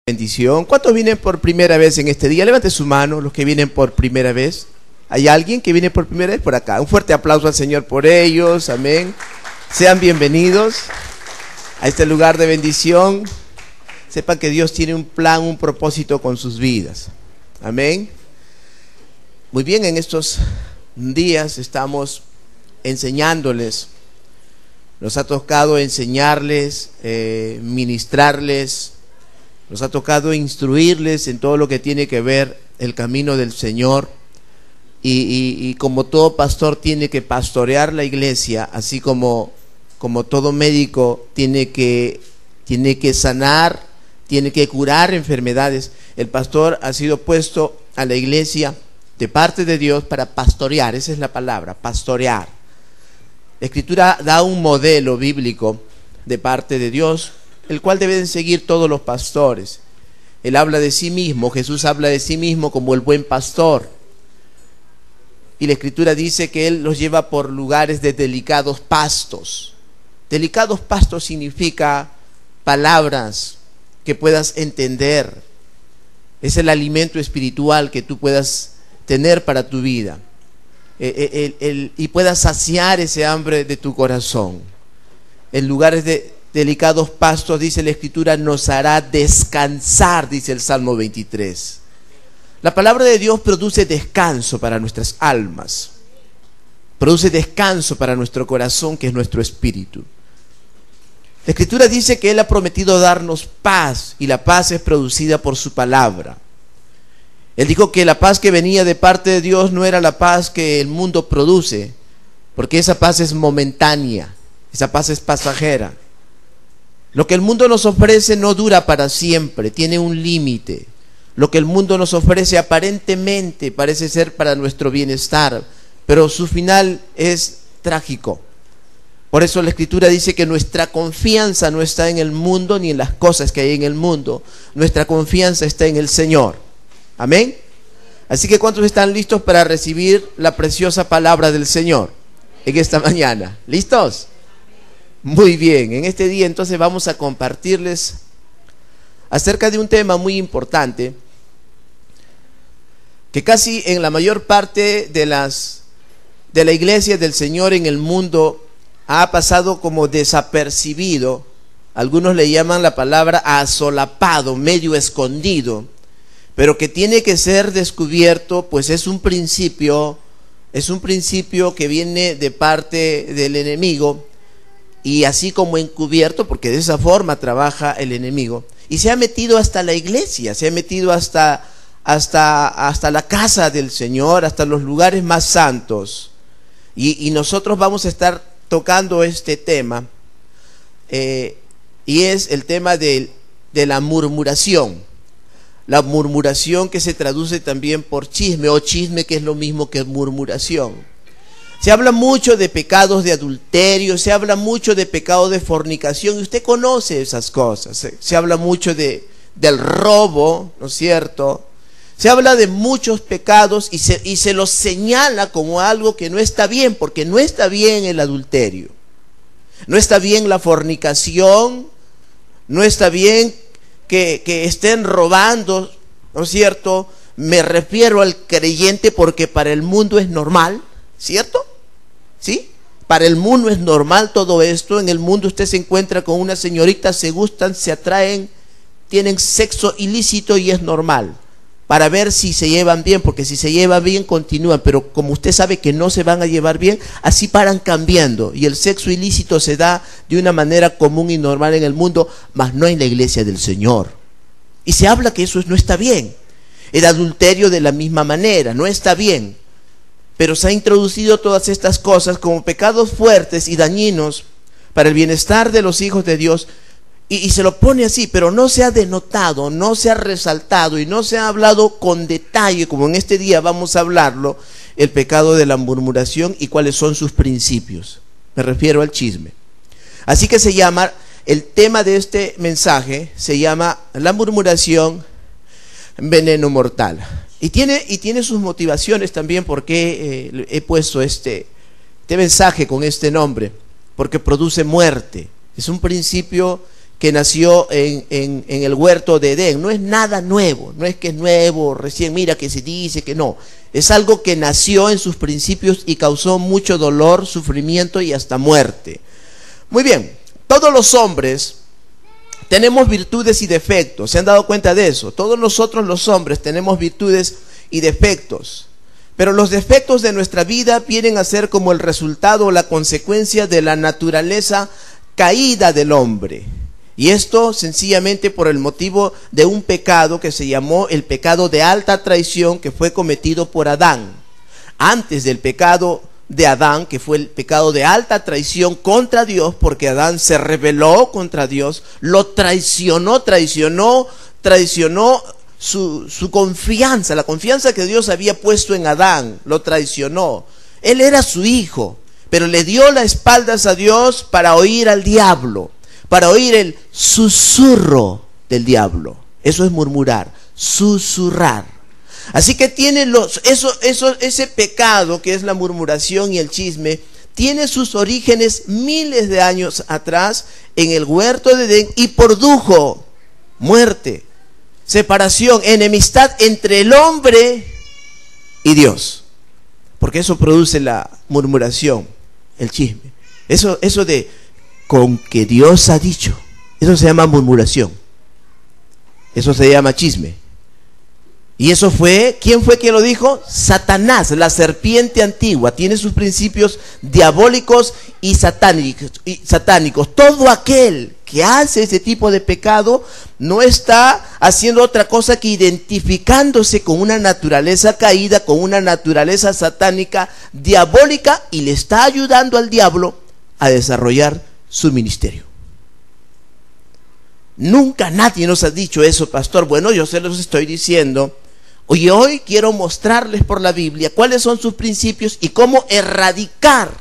Bendición. ¿Cuántos vienen por primera vez en este día? Levante su mano, los que vienen por primera vez. ¿Hay alguien que viene por primera vez por acá? Un fuerte aplauso al Señor por ellos, amén. Sean bienvenidos a este lugar de bendición. Sepan que Dios tiene un plan, un propósito con sus vidas, amén. Muy bien, en estos días estamos enseñándoles. Nos ha tocado enseñarles, ministrarles. Nos ha tocado instruirles en todo lo que tiene que ver el camino del Señor. Y como todo pastor tiene que pastorear la iglesia, así como todo médico tiene que sanar, tiene que curar enfermedades, el pastor ha sido puesto a la iglesia de parte de Dios para pastorear. Esa es la palabra, pastorear. La Escritura da un modelo bíblico de parte de Dios, el cual deben seguir todos los pastores. Él habla de sí mismo, Jesús habla de sí mismo como el buen pastor. Y la Escritura dice que Él los lleva por lugares de delicados pastos. Delicados pastos significa palabras que puedas entender. Es el alimento espiritual que tú puedas tener para tu vida. Y puedas saciar ese hambre de tu corazón. En lugares de delicados pastos, dice la Escritura, nos hará descansar, dice el Salmo 23. La palabra de Dios produce descanso para nuestras almas, produce descanso para nuestro corazón, que es nuestro espíritu. La Escritura dice que Él ha prometido darnos paz, y la paz es producida por su palabra. Él dijo que la paz que venía de parte de Dios no era la paz que el mundo produce, porque esa paz es momentánea, esa paz es pasajera. Lo que el mundo nos ofrece no dura para siempre, tiene un límite. Lo que el mundo nos ofrece aparentemente parece ser para nuestro bienestar, pero su final es trágico. Por eso la Escritura dice que nuestra confianza no está en el mundo ni en las cosas que hay en el mundo. Nuestra confianza está en el Señor. Amén. Así que ¿cuántos están listos para recibir la preciosa palabra del Señor en esta mañana? ¿Listos? Muy bien, en este día entonces vamos a compartirles acerca de un tema muy importante que casi en la mayor parte de la iglesia del Señor en el mundo ha pasado como desapercibido. Algunos le llaman la palabra asolapado, medio escondido, pero que tiene que ser descubierto, pues es un principio que viene de parte del enemigo. Y así como encubierto, porque de esa forma trabaja el enemigo, y se ha metido hasta la iglesia, se ha metido hasta la casa del Señor, hasta los lugares más santos. Y nosotros vamos a estar tocando este tema, y es el tema de la murmuración. La murmuración, que se traduce también por chisme, o chisme, que es lo mismo que murmuración. Se habla mucho de pecados de adulterio, se habla mucho de pecado de fornicación, y usted conoce esas cosas. Se habla mucho del robo, ¿no es cierto? Se habla de muchos pecados y se los señala como algo que no está bien, porque no está bien el adulterio, no está bien la fornicación, no está bien que estén robando, ¿no es cierto? Me refiero al creyente, porque para el mundo es normal, ¿cierto? ¿Sí? Para el mundo es normal todo esto. En el mundo usted se encuentra con una señorita, se gustan, se atraen, tienen sexo ilícito, y es normal, para ver si se llevan bien, porque si se llevan bien continúan, pero como usted sabe que no se van a llevar bien, así paran cambiando, y el sexo ilícito se da de una manera común y normal en el mundo, mas no en la iglesia del Señor. Y se habla que eso no está bien. El adulterio de la misma manera, no está bien. Pero se ha introducido todas estas cosas como pecados fuertes y dañinos para el bienestar de los hijos de Dios, y se lo pone así, pero no se ha denotado, no se ha resaltado y no se ha hablado con detalle, como en este día vamos a hablarlo, el pecado de la murmuración y cuáles son sus principios. Me refiero al chisme. Así que se llama, el tema de este mensaje se llama la murmuración, veneno mortal. Y tiene sus motivaciones también, porque he puesto este mensaje con este nombre, porque produce muerte. Es un principio que nació en el huerto de Edén. No es nada nuevo, no es que es nuevo, recién mira que se dice que no. Es algo que nació en sus principios y causó mucho dolor, sufrimiento y hasta muerte. Muy bien, todos los hombres tenemos virtudes y defectos. ¿Se han dado cuenta de eso? Todos nosotros los hombres tenemos virtudes y defectos. Pero los defectos de nuestra vida vienen a ser como el resultado o la consecuencia de la naturaleza caída del hombre. Y esto sencillamente por el motivo de un pecado que se llamó el pecado de alta traición, que fue cometido por Adán. Antes del pecado de Adán, que fue el pecado de alta traición contra Dios, porque Adán se rebeló contra Dios, lo traicionó su confianza, la confianza que Dios había puesto en Adán, lo traicionó. Él era su hijo, pero le dio las espaldas a Dios para oír al diablo, para oír el susurro del diablo. Eso es murmurar, susurrar. Así que tiene ese pecado que es la murmuración y el chisme, tiene sus orígenes miles de años atrás en el huerto de Edén y produjo muerte, separación, enemistad entre el hombre y Dios. Porque eso produce la murmuración, el chisme. Eso de con que Dios ha dicho, eso se llama murmuración. Eso se llama chisme. Y eso fue, ¿quién fue quien lo dijo? Satanás, la serpiente antigua. Tiene sus principios diabólicos y satánicos. Todo aquel que hace ese tipo de pecado no está haciendo otra cosa que identificándose con una naturaleza caída, con una naturaleza satánica, diabólica, y le está ayudando al diablo a desarrollar su ministerio. Nunca nadie nos ha dicho eso, pastor. Bueno, yo se los estoy diciendo. Y hoy quiero mostrarles por la Biblia cuáles son sus principios y cómo erradicar,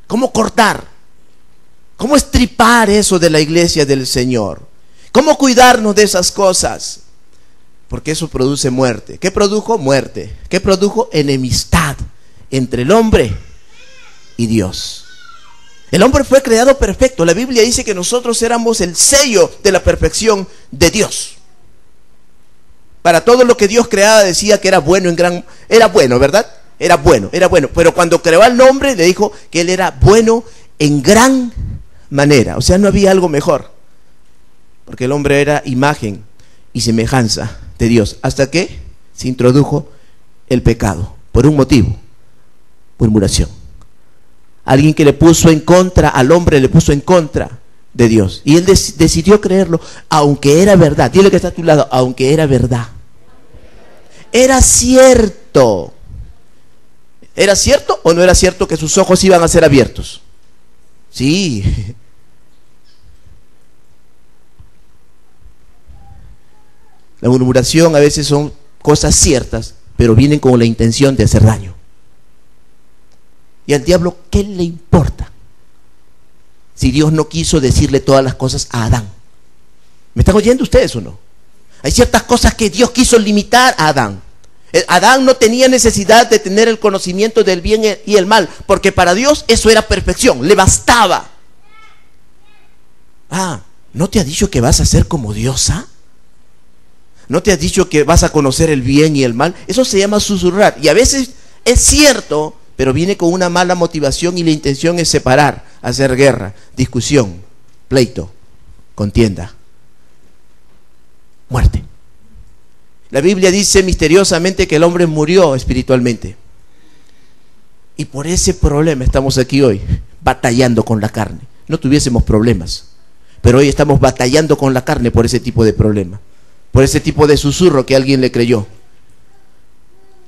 cómo cortar, cómo estripar eso de la iglesia del Señor, cómo cuidarnos de esas cosas, porque eso produce muerte. ¿Qué produjo? Muerte. ¿Qué produjo? Enemistad entre el hombre y Dios. El hombre fue creado perfecto. La Biblia dice que nosotros éramos el sello de la perfección de Dios. Para todo lo que Dios creaba decía que era bueno era bueno, ¿verdad? Era bueno. Pero cuando creó al hombre le dijo que él era bueno en gran manera. O sea, no había algo mejor. Porque el hombre era imagen y semejanza de Dios. Hasta que se introdujo el pecado. Por un motivo: murmuración. Alguien que le puso en contra al hombre, le puso en contra de Dios. Y él decidió creerlo, aunque era verdad. Dile que está a tu lado, aunque era verdad. Era cierto. ¿Era cierto o no era cierto que sus ojos iban a ser abiertos? Sí. La murmuración a veces son cosas ciertas, pero vienen con la intención de hacer daño. Y al diablo, ¿qué le importa? Si Dios no quiso decirle todas las cosas a Adán. ¿Me están oyendo ustedes o no? Hay ciertas cosas que Dios quiso limitar a Adán. Adán no tenía necesidad de tener el conocimiento del bien y el mal, porque para Dios eso era perfección, le bastaba. ¿No te ha dicho que vas a ser como diosa? ¿No te ha dicho que vas a conocer el bien y el mal? Eso se llama susurrar. Y a veces es cierto, pero viene con una mala motivación y la intención es separar, hacer guerra, discusión, pleito, contienda, muerte. La Biblia dice misteriosamente que el hombre murió espiritualmente. Y por ese problema estamos aquí hoy, batallando con la carne. No tuviésemos problemas, pero hoy estamos batallando con la carne por ese tipo de problema, por ese tipo de susurro que alguien le creyó.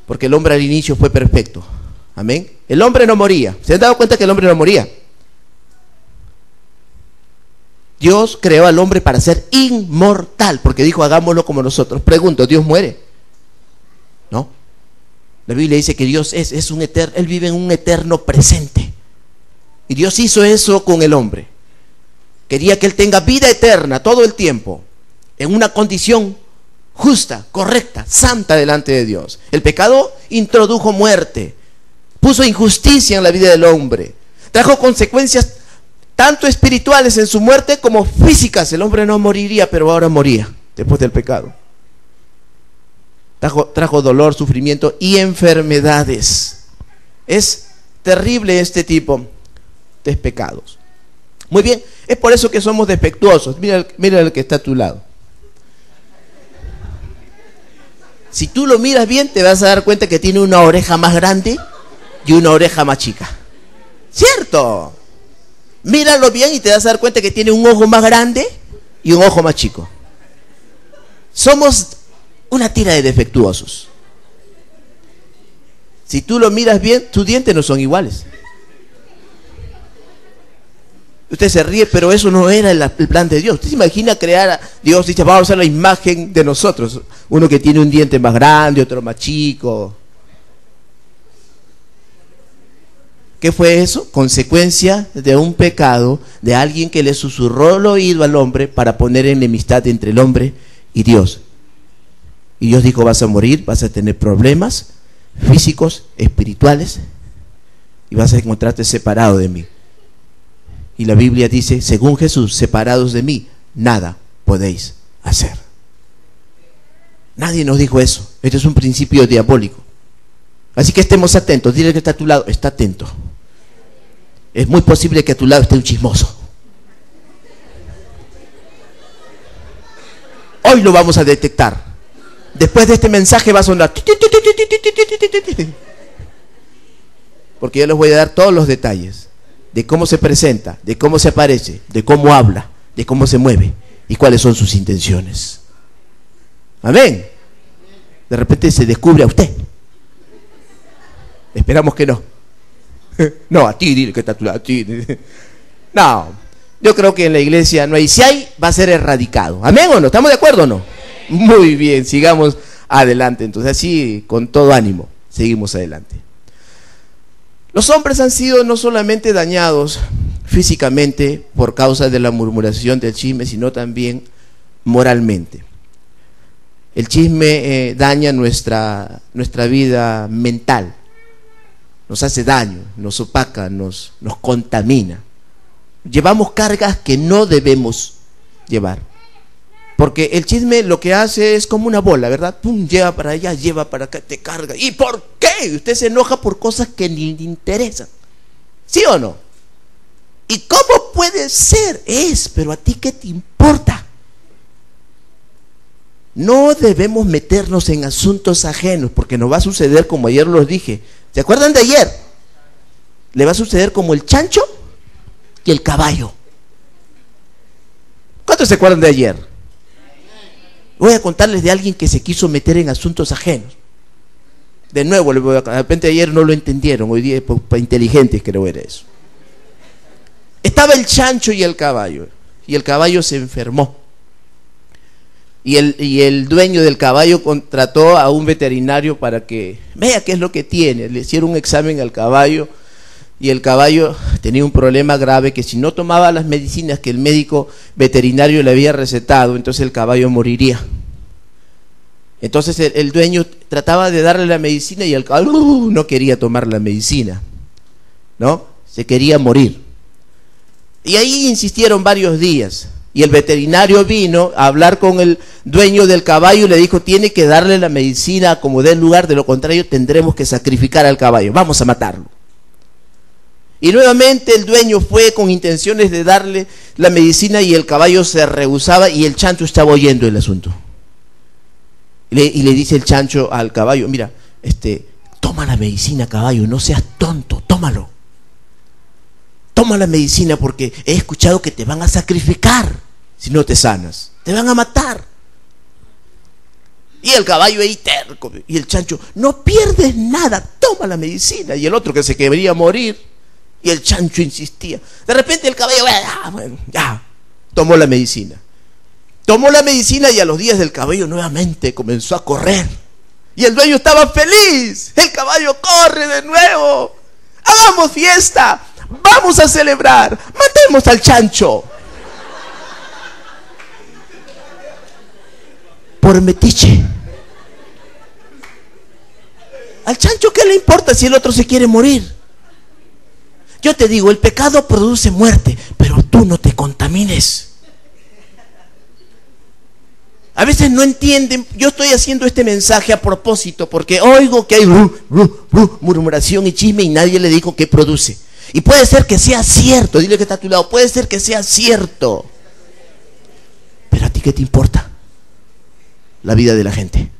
Porque el hombre al inicio fue perfecto. Amén. El hombre no moría. ¿Se han dado cuenta que el hombre no moría? Dios creó al hombre para ser inmortal, porque dijo, hagámoslo como nosotros. Pregunto, ¿Dios muere? No. La Biblia dice que Dios es un eterno, Él vive en un eterno presente. Y Dios hizo eso con el hombre. Quería que él tenga vida eterna todo el tiempo, en una condición justa, correcta, santa delante de Dios. El pecado introdujo muerte, puso injusticia en la vida del hombre, trajo consecuencias tanto espirituales en su muerte como físicas. El hombre no moriría, pero ahora moría después del pecado. Trajo dolor, sufrimiento y enfermedades. Es terrible este tipo de pecados. Muy bien, es por eso que somos defectuosos. Mira el que está a tu lado. Si tú lo miras bien, te vas a dar cuenta que tiene una oreja más grande y una oreja más chica. ¿Cierto? Míralo bien y te vas a dar cuenta que tiene un ojo más grande y un ojo más chico. Somos una tira de defectuosos. Si tú lo miras bien, tus dientes no son iguales. Usted se ríe, pero eso no era el plan de Dios. Usted se imagina crear a Dios, dice, vamos a hacer la imagen de nosotros. Uno que tiene un diente más grande, otro más chico. ¿Qué fue eso? Consecuencia de un pecado de alguien que le susurró el oído al hombre para poner enemistad entre el hombre y Dios. Y Dios dijo, vas a morir, vas a tener problemas físicos, espirituales, y vas a encontrarte separado de mí. Y la Biblia dice, según Jesús, separados de mí, nada podéis hacer. Nadie nos dijo eso. Este es un principio diabólico. Así que estemos atentos. Dile que está a tu lado, está atento. Es muy posible que a tu lado esté un chismoso. Hoy lo vamos a detectar. Después de este mensaje va a sonar. Porque yo les voy a dar todos los detalles de cómo se presenta, de cómo se aparece, de cómo habla, de cómo se mueve y cuáles son sus intenciones. Amén. De repente se descubre a usted. Esperamos que no. No, a ti, dile que está a tu lado, a ti. No, yo creo que en la iglesia no hay. Si hay, va a ser erradicado. ¿Amén o no? ¿Estamos de acuerdo o no? Muy bien, sigamos adelante. Entonces así, con todo ánimo, seguimos adelante. Los hombres han sido no solamente dañados físicamente por causa de la murmuración del chisme, sino también moralmente. El chisme daña nuestra vida mental, nos hace daño, nos opaca, nos contamina. Llevamos cargas que no debemos llevar. Porque el chisme lo que hace es como una bola, ¿verdad? Pum, lleva para allá, lleva para acá, te carga. ¿Y por qué? Usted se enoja por cosas que ni le interesan. ¿Sí o no? ¿Y cómo puede ser? Pero a ti ¿qué te importa? No debemos meternos en asuntos ajenos, porque nos va a suceder como ayer los dije. ¿Se acuerdan de ayer? Le va a suceder como el chancho y el caballo. ¿Cuántos se acuerdan de ayer? Voy a contarles de alguien que se quiso meter en asuntos ajenos. De nuevo, de repente ayer no lo entendieron, hoy día para inteligentes creo era eso. Estaba el chancho y el caballo se enfermó. Y el dueño del caballo contrató a un veterinario para que vea qué es lo que tiene. Le hicieron un examen al caballo y el caballo tenía un problema grave, que si no tomaba las medicinas que el médico veterinario le había recetado, entonces el caballo moriría. Entonces el dueño trataba de darle la medicina y el caballo no quería tomar la medicina, ¿no? Se quería morir. Y ahí insistieron varios días. Y el veterinario vino a hablar con el dueño del caballo y le dijo, tiene que darle la medicina como dé lugar, de lo contrario tendremos que sacrificar al caballo, vamos a matarlo. Y nuevamente el dueño fue con intenciones de darle la medicina y el caballo se rehusaba y el chancho estaba oyendo el asunto. Y le dice el chancho al caballo, mira, toma la medicina, caballo, no seas tonto, tómalo. Toma la medicina porque he escuchado que te van a sacrificar si no te sanas. Te van a matar. Y el caballo ahí terco. Y el chancho, no pierdes nada, toma la medicina. Y el otro que se quería morir. Y el chancho insistía. De repente el caballo, ya, tomó la medicina. Tomó la medicina y a los días del caballo nuevamente comenzó a correr. Y el dueño estaba feliz. El caballo corre de nuevo. Hagamos fiesta. Vamos a celebrar. Matemos al chancho. Por metiche. Al chancho, ¿qué le importa si el otro se quiere morir? Yo te digo, el pecado produce muerte, pero pero tú no te contamines. A veces no entienden. Yo estoy haciendo este mensaje a propósito porque oigo que hay murmuración y chisme y nadie le dijo qué produce. Y puede ser que sea cierto, dile que está a tu lado, puede ser que sea cierto. Pero ¿a ti qué te importa la vida de la gente?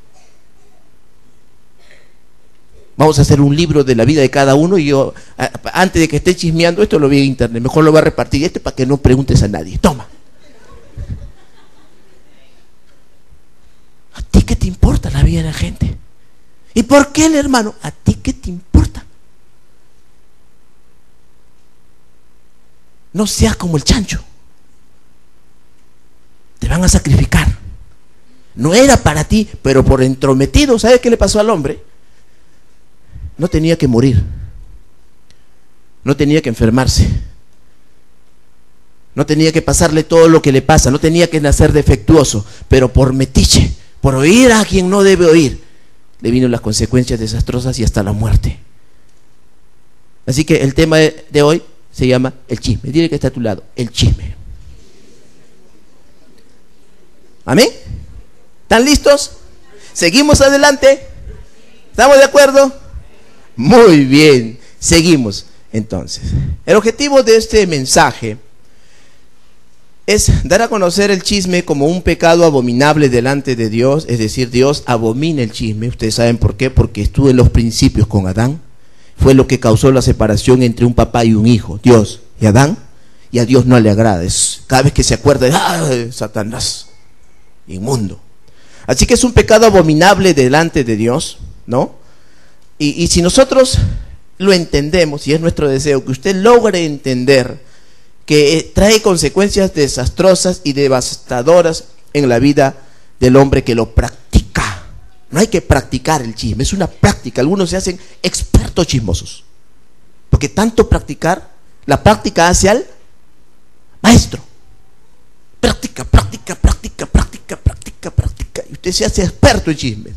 Vamos a hacer un libro de la vida de cada uno y yo, antes de que esté chismeando esto, lo vi en internet. Mejor lo voy a repartir para que no preguntes a nadie. Toma. ¿A ti qué te importa la vida de la gente? ¿Y por qué, hermano? ¿A ti qué te importa? No seas como el chancho. Te van a sacrificar. No era para ti, pero por entrometido, ¿sabes qué le pasó al hombre? No tenía que morir. No tenía que enfermarse. No tenía que pasarle todo lo que le pasa. No tenía que nacer defectuoso. Pero por metiche, por oír a quien no debe oír, le vino las consecuencias desastrosas y hasta la muerte. Así que el tema de hoy se llama el chisme. Dile que está a tu lado, el chisme. ¿Amén? ¿Están listos? ¿Seguimos adelante? ¿Estamos de acuerdo? Muy bien, seguimos. Entonces, el objetivo de este mensaje es dar a conocer el chisme como un pecado abominable delante de Dios. Es decir, Dios abomina el chisme. Ustedes saben por qué, porque estuvo en los principios con Adán. Fue lo que causó la separación entre un papá y un hijo, Dios y Adán, y a Dios no le agrada. Cada vez que se acuerda de Satanás, inmundo. Así que es un pecado abominable delante de Dios, ¿no? Y si nosotros lo entendemos, y es nuestro deseo que usted logre entender que trae consecuencias desastrosas y devastadoras en la vida del hombre que lo practica. No hay que practicar el chisme, es una práctica. Algunos se hacen expertos chismosos, porque tanto practicar, la práctica hace al maestro. Práctica, práctica, práctica, práctica, práctica, práctica, y usted se hace experto en chismes.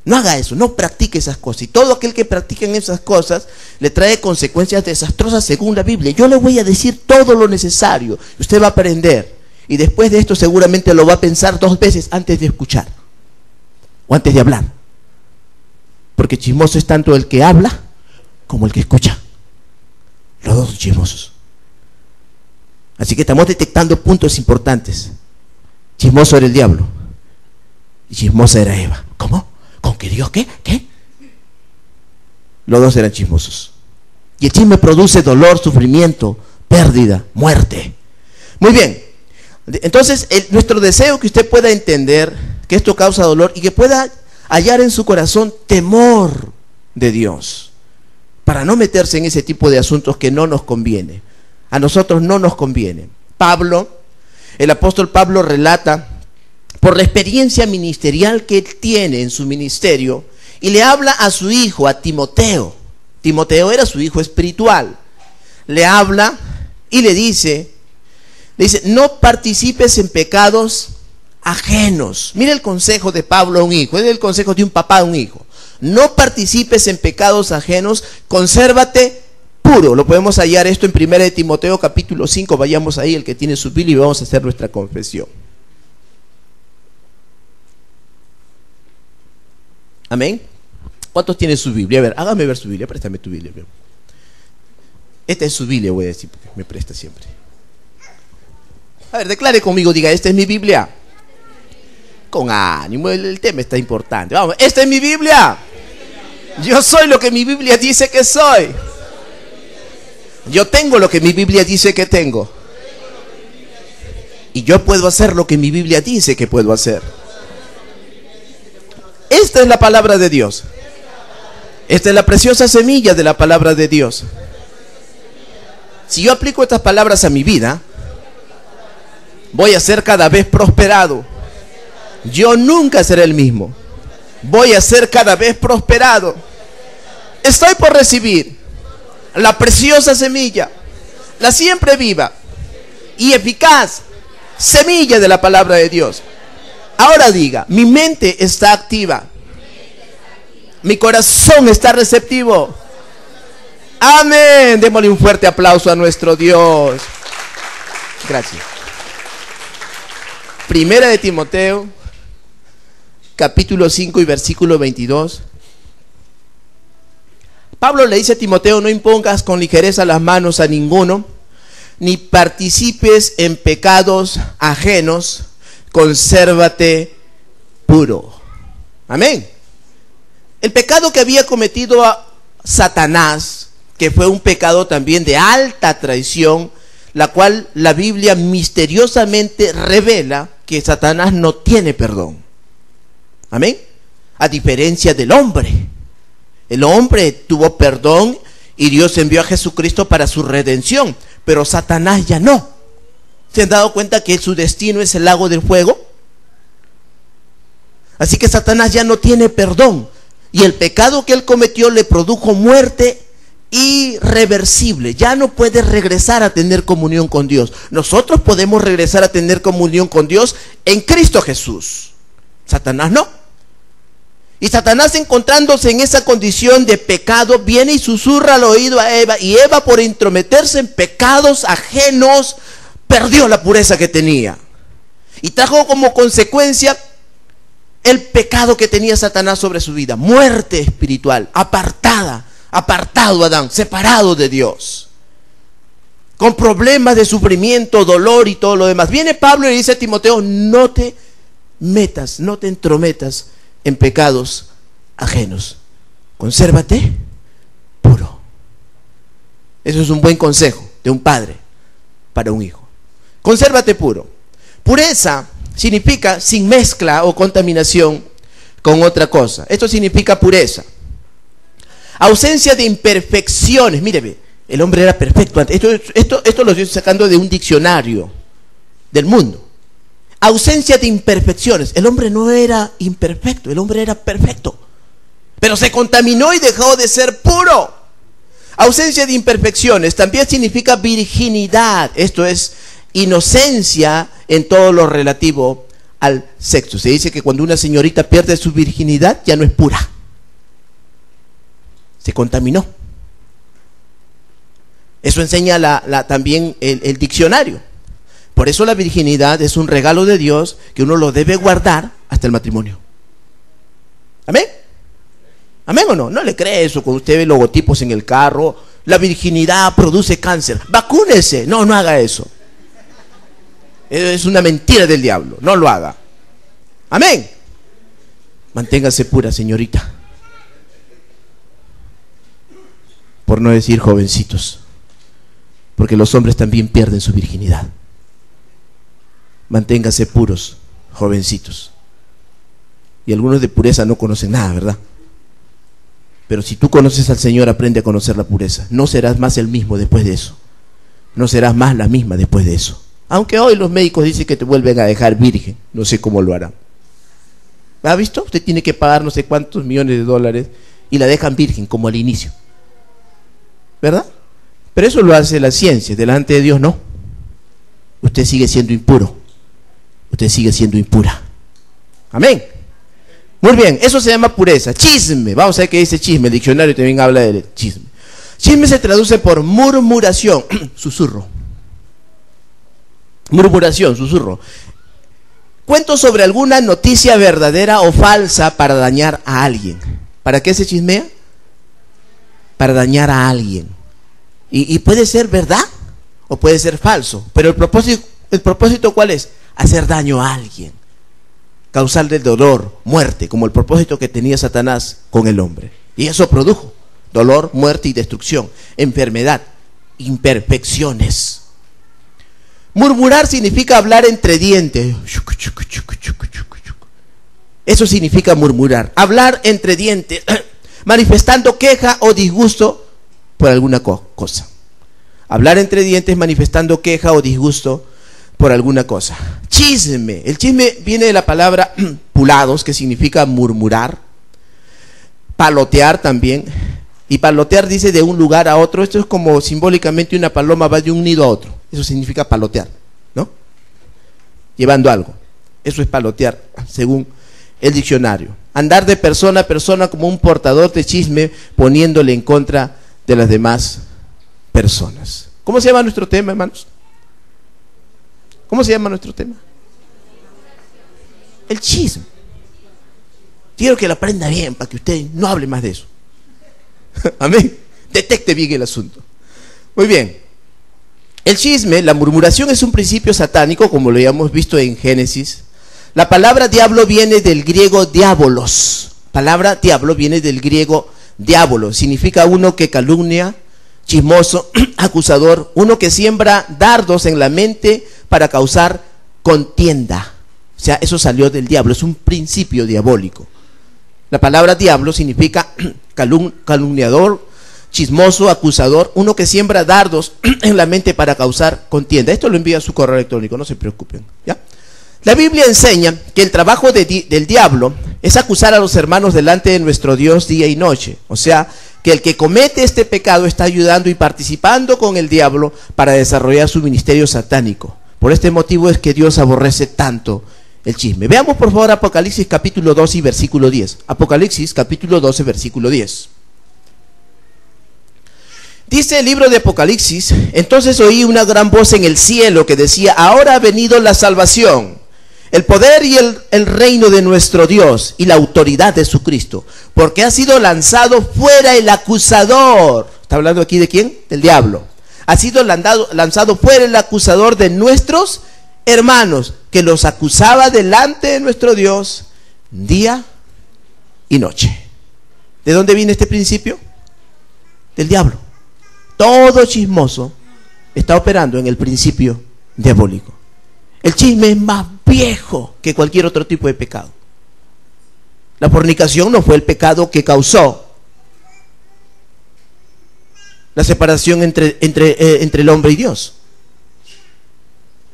No haga eso, no practique esas cosas. Y todo aquel que practique esas cosas le trae consecuencias desastrosas según la Biblia. Yo le voy a decir todo lo necesario. Usted va a aprender. Y después de esto seguramente lo va a pensar 2 veces antes de escuchar. O antes de hablar. Porque chismoso es tanto el que habla como el que escucha. Los dos son chismosos. Así que estamos detectando puntos importantes. Chismoso era el diablo. Y chismosa era Eva. ¿Cómo? ¿Con que Dios qué? ¿Qué? Los dos eran chismosos. Y el chisme produce dolor, sufrimiento, pérdida, muerte. Muy bien. Entonces, nuestro deseo es que usted pueda entender que esto causa dolor y que pueda hallar en su corazón temor de Dios, para no meterse en ese tipo de asuntos que no nos conviene. A nosotros no nos conviene. El apóstol Pablo relata por la experiencia ministerial que él tiene en su ministerio, y le habla a su hijo, a Timoteo. Timoteo era su hijo espiritual. Le habla y le dice, no participes en pecados ajenos. Mira el consejo de Pablo a un hijo, es el consejo de un papá a un hijo. No participes en pecados ajenos, consérvate puro. Lo podemos hallar esto en 1 de Timoteo capítulo 5, vayamos ahí, el que tiene su Biblia, y vamos a hacer nuestra confesión. Amén. ¿Cuántos tienen su Biblia? A ver, hágame ver su Biblia, préstame tu Biblia. Esta es su Biblia, voy a decir, porque me presta siempre. A ver, declare conmigo, diga, esta es mi Biblia. Con ánimo, el tema está importante. Vamos, esta es mi Biblia. Yo soy lo que mi Biblia dice que soy. Yo tengo lo que mi Biblia dice que tengo. Y yo puedo hacer lo que mi Biblia dice que puedo hacer. Esta es la palabra de Dios. Esta es la preciosa semilla de la palabra de Dios. Si yo aplico estas palabras a mi vida, voy a ser cada vez prosperado. Yo nunca seré el mismo. Voy a ser cada vez prosperado. Estoy por recibir la preciosa semilla, la siempre viva y eficaz semilla de la palabra de Dios. Ahora diga, mi mente está activa. Mi corazón está receptivo. Amén. Démosle un fuerte aplauso a nuestro Dios. Gracias. Primera de Timoteo, capítulo 5 y versículo 22. Pablo le dice a Timoteo: no impongas con ligereza las manos a ninguno, ni participes en pecados ajenos, consérvate puro. Amén. El pecado que había cometido a Satanás, que fue un pecado también de alta traición, la cual la Biblia misteriosamente revela que Satanás no tiene perdón. Amén. A diferencia del hombre. El hombre tuvo perdón y Dios envió a Jesucristo para su redención, pero Satanás ya no. ¿Se han dado cuenta que su destino es el lago del fuego? Así que Satanás ya no tiene perdón, y el pecado que él cometió le produjo muerte irreversible. Ya no puede regresar a tener comunión con Dios. Nosotros podemos regresar a tener comunión con Dios en Cristo Jesús. Satanás no. Y Satanás, encontrándose en esa condición de pecado, viene y susurra al oído a Eva, y Eva, por intrometerse en pecados ajenos, perdió la pureza que tenía, y trajo como consecuencia el pecado que tenía Satanás sobre su vida: muerte espiritual, apartado Adán, separado de Dios, con problemas de sufrimiento, dolor y todo lo demás. Viene Pablo y le dice a Timoteo: no te entrometas en pecados ajenos, consérvate puro. Eso es un buen consejo de un padre para un hijo. Consérvate puro. Pureza significa sin mezcla o contaminación con otra cosa. Esto significa pureza. Ausencia de imperfecciones. Míreme, el hombre era perfecto antes. Esto lo estoy sacando de un diccionario del mundo. Ausencia de imperfecciones. El hombre no era imperfecto, el hombre era perfecto, pero se contaminó y dejó de ser puro. Ausencia de imperfecciones también significa virginidad. Esto es inocencia en todo lo relativo al sexo. Se dice que cuando una señorita pierde su virginidad, ya no es pura, se contaminó. Eso enseña también el diccionario. Por eso la virginidad es un regalo de Dios que uno lo debe guardar hasta el matrimonio. ¿Amén? ¿Amén o no? No le cree eso cuando usted ve logotipos en el carro: la virginidad produce cáncer, vacúnese. No haga eso. Es una mentira del diablo, no lo haga. Amén. Manténgase pura, señorita. Por no decir jovencitos, porque los hombres también pierden su virginidad. Manténgase puros, jovencitos. Y algunos de pureza no conocen nada, ¿verdad? Pero si tú conoces al Señor, aprende a conocer la pureza. No serás más el mismo después de eso. No serás más la misma después de eso. Aunque hoy los médicos dicen que te vuelven a dejar virgen. No sé cómo lo harán. ¿Ha visto? Usted tiene que pagar no sé cuántos millones de dólares y la dejan virgen como al inicio, ¿verdad? Pero eso lo hace la ciencia. Delante de Dios no. Usted sigue siendo impuro. Usted sigue siendo impura. Amén. Muy bien, eso se llama pureza. Chisme, vamos a ver qué dice chisme. El diccionario también habla de chisme. Chisme se traduce por murmuración, susurro. Murmuración, susurro. Cuento sobre alguna noticia verdadera o falsa para dañar a alguien. ¿Para qué se chismea? Para dañar a alguien. Y puede ser verdad o puede ser falso. Pero el propósito ¿cuál es? Hacer daño a alguien, causarle dolor, muerte, como el propósito que tenía Satanás con el hombre. Y eso produjo dolor, muerte y destrucción, enfermedad, imperfecciones. Murmurar significa hablar entre dientes. Eso significa murmurar, hablar entre dientes, manifestando queja o disgusto por alguna cosa. Hablar entre dientes manifestando queja o disgusto por alguna cosa. Chisme. El chisme viene de la palabra pulados, que significa murmurar. Palotear también. Y palotear dice de un lugar a otro. Esto es como simbólicamente una paloma va de un nido a otro. Eso significa palotear, ¿no? Llevando algo. Eso es palotear, según el diccionario. Andar de persona a persona como un portador de chisme, poniéndole en contra de las demás personas. ¿Cómo se llama nuestro tema, hermanos? ¿Cómo se llama nuestro tema? El chisme. Quiero que lo aprenda bien para que usted no hable más de eso. Amén. Detecte bien el asunto. Muy bien. El chisme, la murmuración, es un principio satánico, como lo habíamos visto en Génesis. La palabra diablo viene del griego diabolos. Palabra diablo viene del griego diabolo. Significa uno que calumnia, chismoso, acusador, uno que siembra dardos en la mente para causar contienda. O sea, eso salió del diablo, es un principio diabólico. La palabra diablo significa calumniador, chismoso, acusador, uno que siembra dardos en la mente para causar contienda. Esto lo envía a su correo electrónico, no se preocupen, ¿ya? La Biblia enseña que el trabajo del diablo es acusar a los hermanos delante de nuestro Dios día y noche. O sea, que el que comete este pecado está ayudando y participando con el diablo para desarrollar su ministerio satánico. Por este motivo es que Dios aborrece tanto el chisme. Veamos por favor Apocalipsis capítulo 12 y versículo 10. Apocalipsis capítulo 12 versículo 10. Dice el libro de Apocalipsis: entonces oí una gran voz en el cielo que decía: ahora ha venido la salvación, el poder y el reino de nuestro Dios y la autoridad de su Cristo, porque ha sido lanzado fuera el acusador. ¿Está hablando aquí de quién? Del diablo. Ha sido lanzado fuera el acusador de nuestros hermanos, que los acusaba delante de nuestro Dios día y noche. ¿De dónde viene este principio? Del diablo. Todo chismoso está operando en el principio diabólico. El chisme es más viejo que cualquier otro tipo de pecado. La fornicación no fue el pecado que causó la separación entre el hombre y Dios.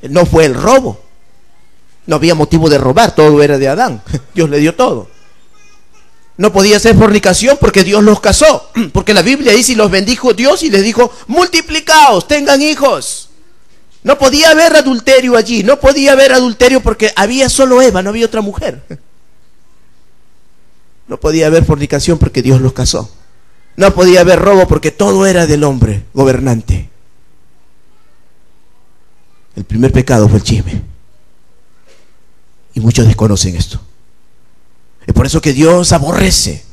No fue el robo. No había motivo de robar, todo era de Adán. Dios le dio todo. No podía ser fornicación porque Dios los casó. Porque la Biblia dice: y los bendijo Dios y les dijo: multiplicaos, tengan hijos. No podía haber adulterio allí. No podía haber adulterio porque había solo Eva, no había otra mujer. No podía haber fornicación porque Dios los casó. No podía haber robo porque todo era del hombre gobernante. El primer pecado fue el chisme. Y muchos desconocen esto. Es por eso que Dios aborrece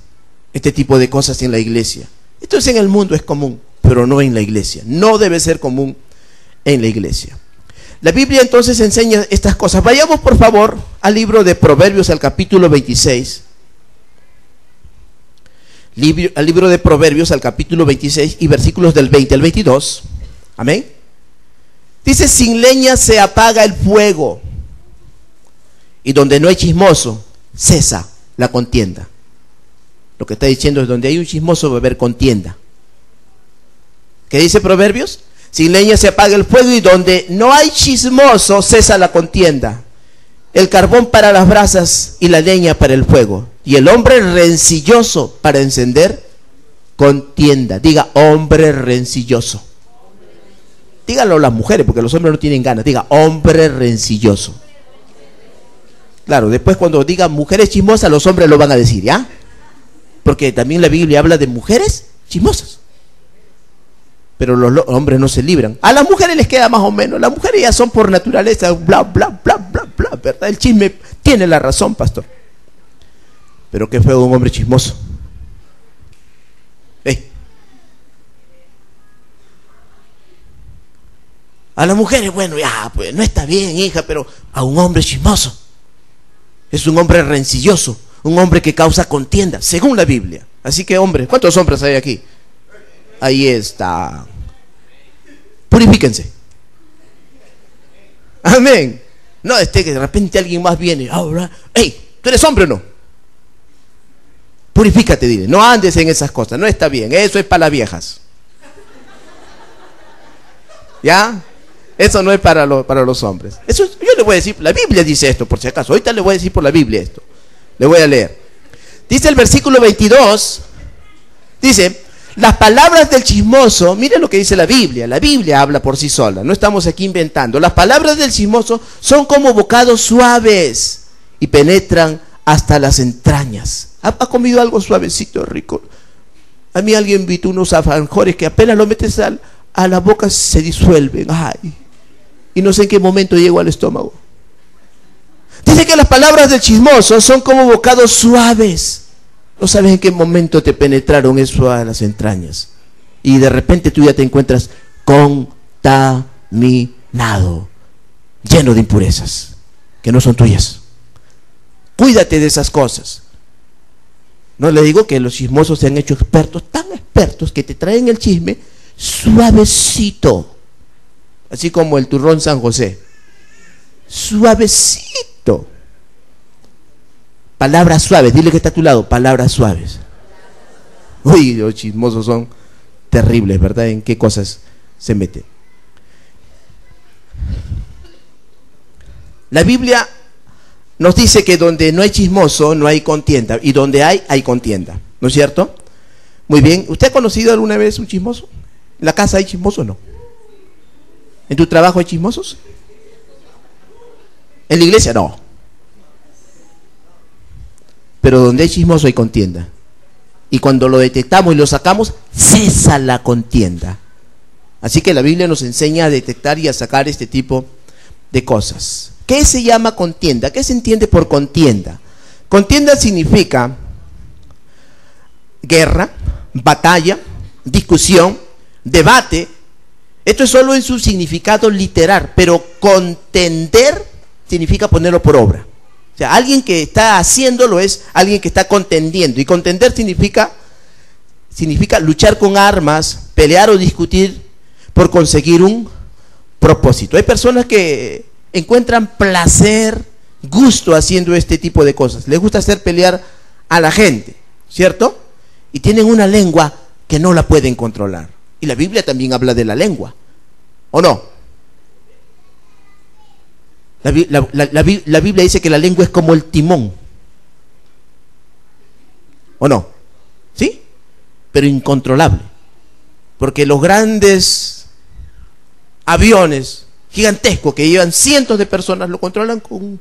este tipo de cosas en la iglesia. Esto en el mundo es común, pero no en la iglesia. No debe ser común en la iglesia. La Biblia entonces enseña estas cosas. Vayamos por favor al libro de Proverbios, al capítulo 26. Al libro de Proverbios, al capítulo 26 y versículos del 20 al 22. Amén. Dice: sin leña se apaga el fuego, y donde no hay chismoso cesa la contienda. Lo que está diciendo es: donde hay un chismoso va a haber contienda. ¿Qué dice Proverbios? Sin leña se apaga el fuego, y donde no hay chismoso cesa la contienda. El carbón para las brasas y la leña para el fuego, y el hombre rencilloso para encender contienda. Diga: hombre rencilloso. Díganlo las mujeres, porque los hombres no tienen ganas. Diga: hombre rencilloso. Claro, después cuando digan mujeres chismosas, los hombres lo van a decir, ¿ya? Porque también la Biblia habla de mujeres chismosas. Pero los hombres no se libran. A las mujeres les queda más o menos. Las mujeres ya son por naturaleza, bla, bla, bla, bla, bla, ¿verdad? El chisme tiene la razón, pastor. Pero qué fue un hombre chismoso. A las mujeres, bueno, ya, pues no está bien, hija, pero a un hombre chismoso. Es un hombre rencilloso, un hombre que causa contienda, según la Biblia. Así que, hombre, ¿cuántos hombres hay aquí? Ahí está. Purifíquense. Amén. No, que de repente alguien más viene. Ahora, hey, ¿tú eres hombre o no? Purifícate, dile. No andes en esas cosas, no está bien. Eso es para las viejas. ¿Ya? Eso no es para los hombres. Eso yo le voy a decir, la Biblia dice esto, por si acaso. Ahorita le voy a decir por la Biblia esto. Le voy a leer. Dice el versículo 22. Dice: las palabras del chismoso, miren lo que dice la Biblia. La Biblia habla por sí sola, no estamos aquí inventando. Las palabras del chismoso son como bocados suaves y penetran hasta las entrañas. ¿Ha comido algo suavecito, rico? A mí alguien invitó unos alfajores que apenas lo metes a la boca se disuelven. Ay, y no sé en qué momento llegó al estómago. Dice que las palabras del chismoso son como bocados suaves. No sabes en qué momento te penetraron eso a las entrañas. Y de repente tú ya te encuentras contaminado, lleno de impurezas que no son tuyas. Cuídate de esas cosas. No le digo que los chismosos se han hecho expertos, tan expertos que te traen el chisme suavecito, así como el turrón San José, suavecito. Palabras suaves, dile que está a tu lado, palabras suaves. Uy, los chismosos son terribles, ¿verdad? ¿En qué cosas se meten? La Biblia nos dice que donde no hay chismoso no hay contienda, y donde hay contienda, ¿no es cierto? Muy bien. ¿Usted ha conocido alguna vez un chismoso? ¿En la casa hay chismoso o no? ¿En tu trabajo hay chismosos? ¿En la iglesia? No. Pero donde hay chismoso hay contienda. Y cuando lo detectamos y lo sacamos, cesa la contienda. Así que la Biblia nos enseña a detectar y a sacar este tipo de cosas. ¿Qué se llama contienda? ¿Qué se entiende por contienda? Contienda significa guerra, batalla, discusión, debate. Esto es solo en su significado literal, pero contender significa ponerlo por obra. O sea, alguien que está haciéndolo es alguien que está contendiendo. Y contender significa luchar con armas, pelear o discutir por conseguir un propósito. Hay personas que encuentran placer, gusto haciendo este tipo de cosas. Les gusta hacer pelear a la gente, ¿cierto? Y tienen una lengua que no la pueden controlar. Y la Biblia también habla de la lengua, ¿o no? La Biblia dice que la lengua es como el timón, ¿o no? ¿Sí? Pero incontrolable. Porque los grandes aviones gigantescos que llevan cientos de personas lo controlan con...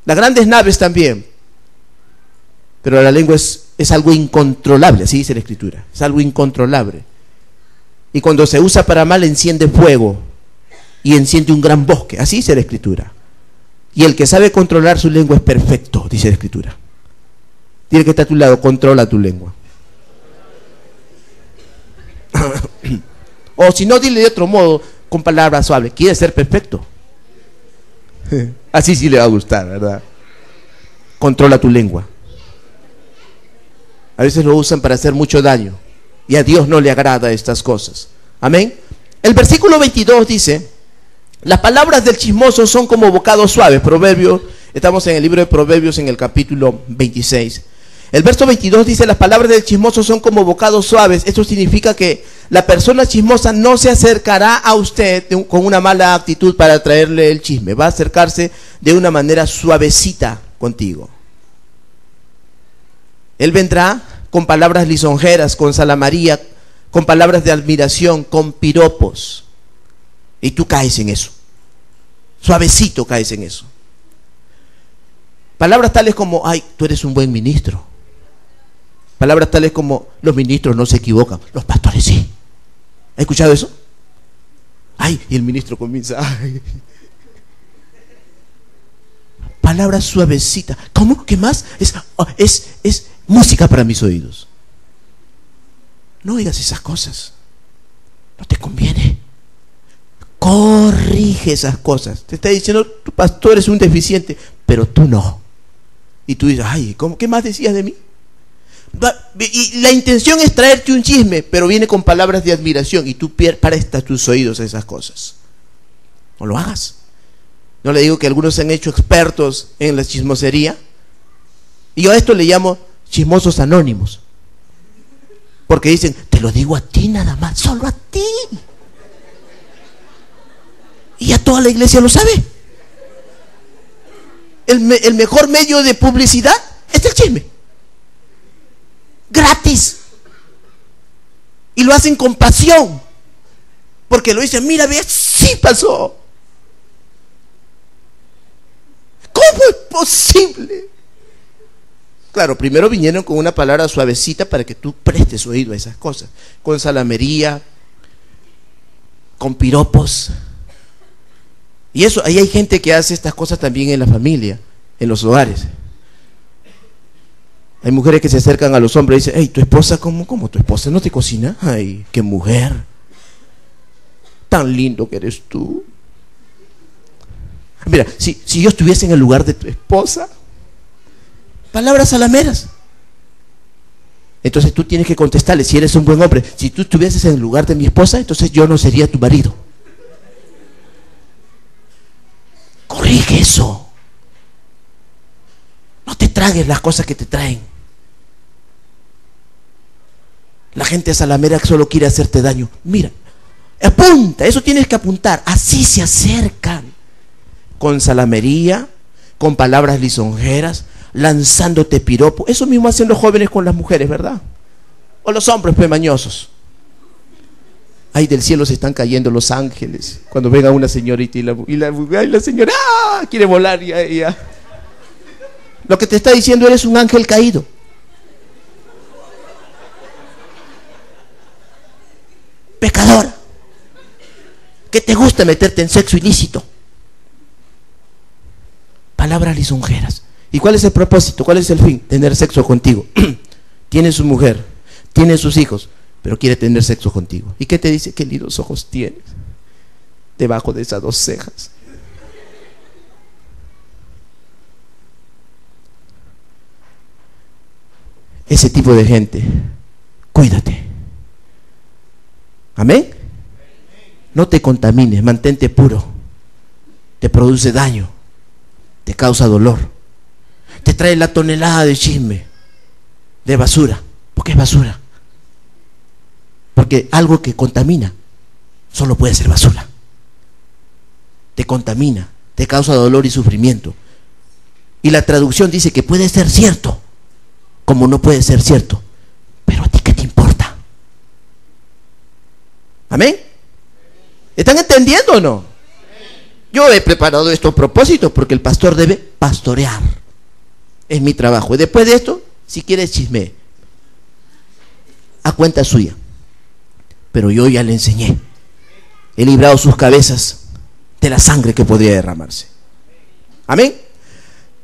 Las grandes naves también. Pero la lengua es algo incontrolable, así dice la Escritura. Es algo incontrolable. Y cuando se usa para mal, enciende fuego y enciende un gran bosque, así dice la Escritura. Y el que sabe controlar su lengua es perfecto, dice la Escritura. Dile que está a tu lado, controla tu lengua. O si no, dile de otro modo, con palabras suaves, ¿quieres ser perfecto? Así sí le va a gustar, ¿verdad? Controla tu lengua. A veces lo usan para hacer mucho daño, y a Dios no le agrada estas cosas. Amén. El versículo 22 dice: las palabras del chismoso son como bocados suaves. Proverbios, estamos en el libro de Proverbios en el capítulo 26. El verso 22 dice: las palabras del chismoso son como bocados suaves. Esto significa que la persona chismosa no se acercará a usted con una mala actitud para traerle el chisme. Va a acercarse de una manera suavecita contigo. Él vendrá con palabras lisonjeras, con salamaría, con palabras de admiración, con piropos. Y tú caes en eso. Suavecito caes en eso. Palabras tales como: ay, tú eres un buen ministro. Palabras tales como: los ministros no se equivocan, los pastores sí. ¿Has escuchado eso? Ay, y el ministro comienza: ay. Palabras suavecitas. ¿Cómo? ¿Qué más? Es música para mis oídos. No oigas esas cosas. No te conviene. Corrige esas cosas. Te está diciendo: tu pastor es un deficiente, pero tú no. Y tú dices: ay, ¿cómo? ¿Qué más decías de mí? Y la intención es traerte un chisme, pero viene con palabras de admiración, y tú prestas tus oídos a esas cosas. No lo hagas. No le digo que algunos se han hecho expertos en la chismosería, y yo a esto le llamo chismosos anónimos, porque dicen: te lo digo a ti nada más, solo a ti, y ya toda la iglesia lo sabe. El mejor medio de publicidad es el chisme, gratis, y lo hacen con pasión, porque lo dicen: mira, ve, sí pasó. ¿Cómo es posible? Claro, primero vinieron con una palabra suavecita para que tú prestes oído a esas cosas, con salamería, con piropos, Y eso, ahí hay gente que hace estas cosas también en la familia, en los hogares. Hay mujeres que se acercan a los hombres y dicen: hey, ¿tu esposa cómo? ¿Tu esposa no te cocina? Ay, qué mujer, tan lindo que eres tú. Mira, si yo estuviese en el lugar de tu esposa, palabras salameras. Entonces tú tienes que contestarle, si eres un buen hombre: si tú estuvieses en el lugar de mi esposa, entonces yo no sería tu marido. Corrige eso. No te tragues las cosas que te traen. La gente salamera que solo quiere hacerte daño. Mira, apunta, eso tienes que apuntar. Así se acercan, con salamería, con palabras lisonjeras, lanzándote piropo. Eso mismo hacen los jóvenes con las mujeres, ¿verdad? O los hombres mañosos. Ay, del cielo se están cayendo los ángeles cuando venga una señorita y la señora quiere volar. Ya. Lo que te está diciendo: eres un ángel caído. Pecadora, que te gusta meterte en sexo ilícito. Palabras lisonjeras. ¿Y cuál es el propósito? ¿Cuál es el fin? Tener sexo contigo. Tiene su mujer, tiene sus hijos, pero quiere tener sexo contigo. ¿Y qué te dice? Qué lindos ojos tienes debajo de esas dos cejas. Ese tipo de gente, cuídate. Amén. No te contamines, mantente puro. Te produce daño, te causa dolor, te trae la tonelada de chisme, de basura. ¿Por qué es basura? Porque algo que contamina solo puede ser basura. Te contamina, te causa dolor y sufrimiento. Y la traducción dice que puede ser cierto, como no puede ser cierto. Pero ¿a ti qué te importa? ¿Amén? ¿Están entendiendo o no? Yo he preparado esto a propósito porque el pastor debe pastorear. Es mi trabajo. Y después de esto, si quieres chisme, a cuenta suya. Pero yo ya le enseñé. He librado sus cabezas de la sangre que podría derramarse. Amén.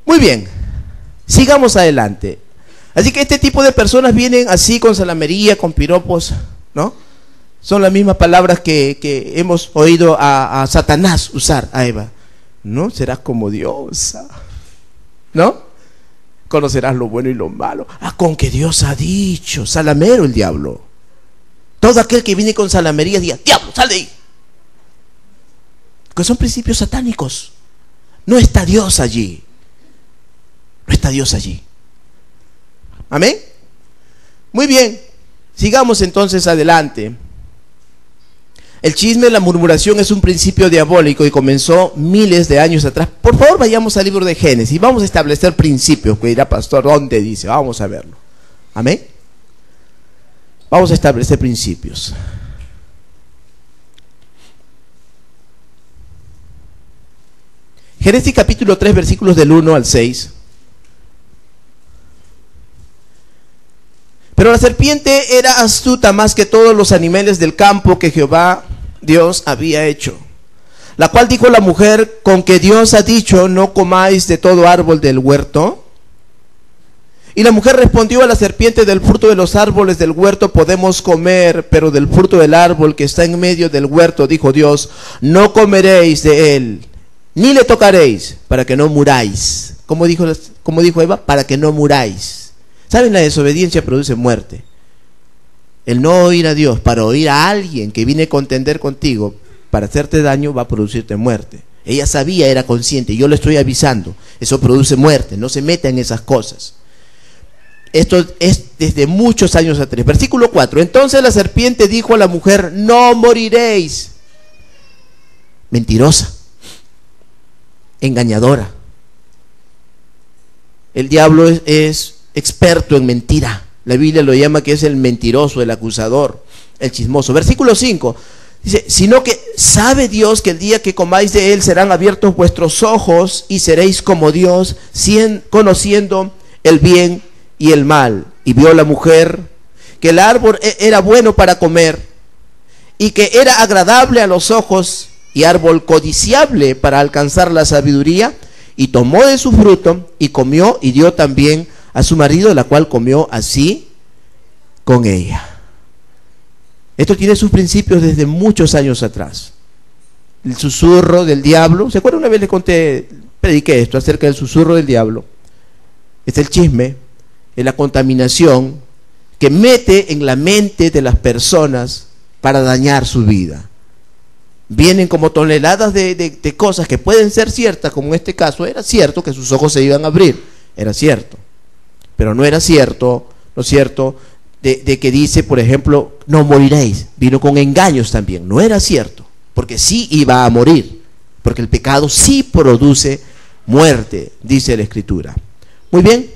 Muy bien, sigamos adelante. Así que este tipo de personas vienen así con salamería, con piropos, ¿no? Son las mismas palabras que hemos oído a Satanás usar a Eva. No serás como diosa, ¿no? Conocerás lo bueno y lo malo. Con que Dios ha dicho. Salamero el diablo. Todo aquel que viene con salamería diga: diablo, sal de ahí. Que son principios satánicos. No está Dios allí. No está Dios allí. Amén. Muy bien, sigamos entonces adelante. El chisme, la murmuración es un principio diabólico y comenzó miles de años atrás. Por favor, vayamos al libro de Génesis. Vamos a establecer principios. Que dirá: pastor, ¿dónde dice? Vamos a verlo. Amén. Vamos a establecer principios. Génesis capítulo 3, versículos del 1 al 6. Pero la serpiente era astuta más que todos los animales del campo que Jehová Dios había hecho, la cual dijo la mujer: ¿con que Dios ha dicho, no comáis de todo árbol del huerto? Y la mujer respondió a la serpiente: del fruto de los árboles del huerto podemos comer, pero del fruto del árbol que está en medio del huerto, dijo Dios, no comeréis de él, ni le tocaréis, para que no muráis. ¿Cómo dijo Eva? Para que no muráis. ¿Saben? La desobediencia produce muerte. El no oír a Dios para oír a alguien que viene a contender contigo para hacerte daño va a producirte muerte. Ella sabía, era consciente. Yo le estoy avisando. Eso produce muerte. No se meta en esas cosas. Esto es desde muchos años atrás. Versículo 4. Entonces la serpiente dijo a la mujer: no moriréis. Mentirosa, engañadora. El diablo es experto en mentira. La Biblia lo llama que es el mentiroso, el acusador, el chismoso. Versículo 5 dice: sino que sabe Dios que el día que comáis de él serán abiertos vuestros ojos y seréis como Dios, conociendo el bien y el mal. Y vio la mujer que el árbol era bueno para comer y que era agradable a los ojos y árbol codiciable para alcanzar la sabiduría, y tomó de su fruto y comió y dio también a su marido, la cual comió así con ella. Esto tiene sus principios desde muchos años atrás. El susurro del diablo. ¿Se acuerdan? Una vez les conté, prediqué esto acerca del susurro del diablo. Es el chisme, es la contaminación que mete en la mente de las personas para dañar su vida. Vienen como toneladas de cosas que pueden ser ciertas, como en este caso era cierto que sus ojos se iban a abrir, era cierto, pero no era cierto, ¿no es cierto?, de que dice, por ejemplo, no moriréis. Vino con engaños también, no era cierto, porque sí iba a morir, porque el pecado sí produce muerte, dice la Escritura. Muy bien.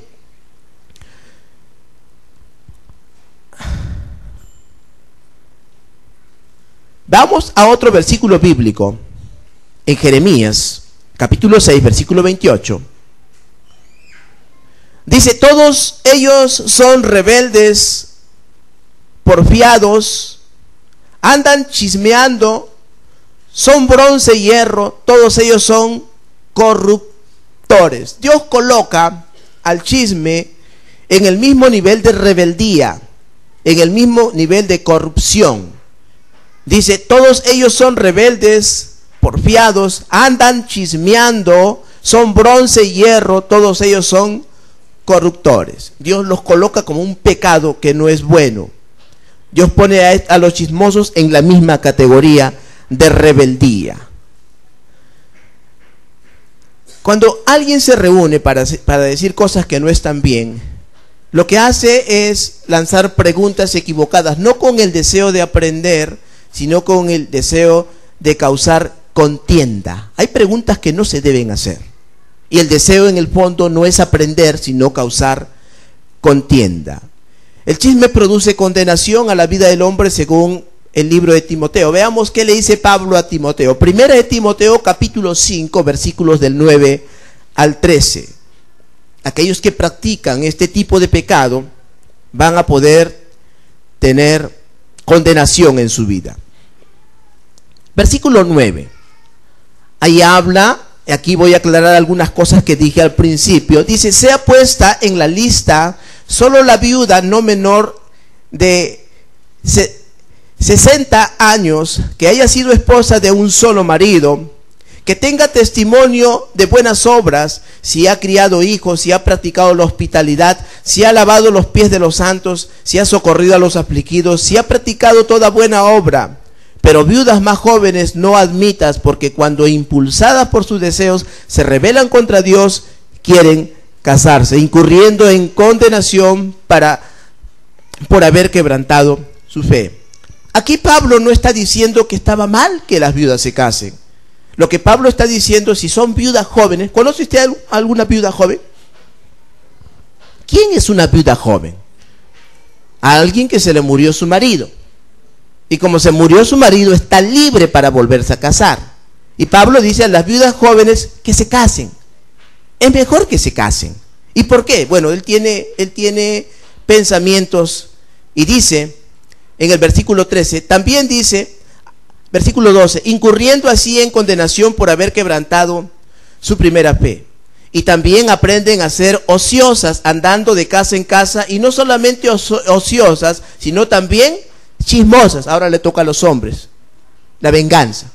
Vamos a otro versículo bíblico, en Jeremías, capítulo 6, versículo 28. Dice, todos ellos son rebeldes, porfiados, andan chismeando, son bronce y hierro, todos ellos son corruptores. Dios coloca al chisme en el mismo nivel de rebeldía, en el mismo nivel de corrupción. Dice, todos ellos son rebeldes, porfiados, andan chismeando, son bronce y hierro, todos ellos son corruptores. Dios los coloca como un pecado que no es bueno. Dios pone a los chismosos en la misma categoría de rebeldía. Cuando alguien se reúne para decir cosas que no están bien, lo que hace es lanzar preguntas equivocadas, no con el deseo de aprender, sino con el deseo de causar contienda. Hay preguntas que no se deben hacer, y el deseo en el fondo no es aprender, sino causar contienda. El chisme produce condenación a la vida del hombre según el libro de Timoteo. Veamos qué le dice Pablo a Timoteo. Primera de Timoteo, capítulo 5, versículos del 9 al 13. Aquellos que practican este tipo de pecado van a poder tener condenación en su vida. Versículo 9. Ahí habla, aquí voy a aclarar algunas cosas que dije al principio. Dice, sea puesta en la lista solo la viuda no menor de 60 años, que haya sido esposa de un solo marido, que tenga testimonio de buenas obras, si ha criado hijos, si ha practicado la hospitalidad, si ha lavado los pies de los santos, si ha socorrido a los afligidos, si ha practicado toda buena obra. Pero viudas más jóvenes no admitas, porque cuando impulsadas por sus deseos se rebelan contra Dios, quieren casarse, incurriendo en condenación por haber quebrantado su fe. Aquí Pablo no está diciendo que estaba mal que las viudas se casen. Lo que Pablo está diciendo, si son viudas jóvenes, ¿conoce usted alguna viuda joven? ¿Quién es una viuda joven? A alguien que se le murió su marido. Y como se murió su marido, está libre para volverse a casar. Y Pablo dice a las viudas jóvenes que se casen. Es mejor que se casen. ¿Y por qué? Bueno, él tiene pensamientos y dice en el versículo 13, también dice, versículo 12, incurriendo así en condenación por haber quebrantado su primera fe. Y también aprenden a ser ociosas, andando de casa en casa, y no solamente ociosas, sino también chismosas. Ahora le toca a los hombres, la venganza.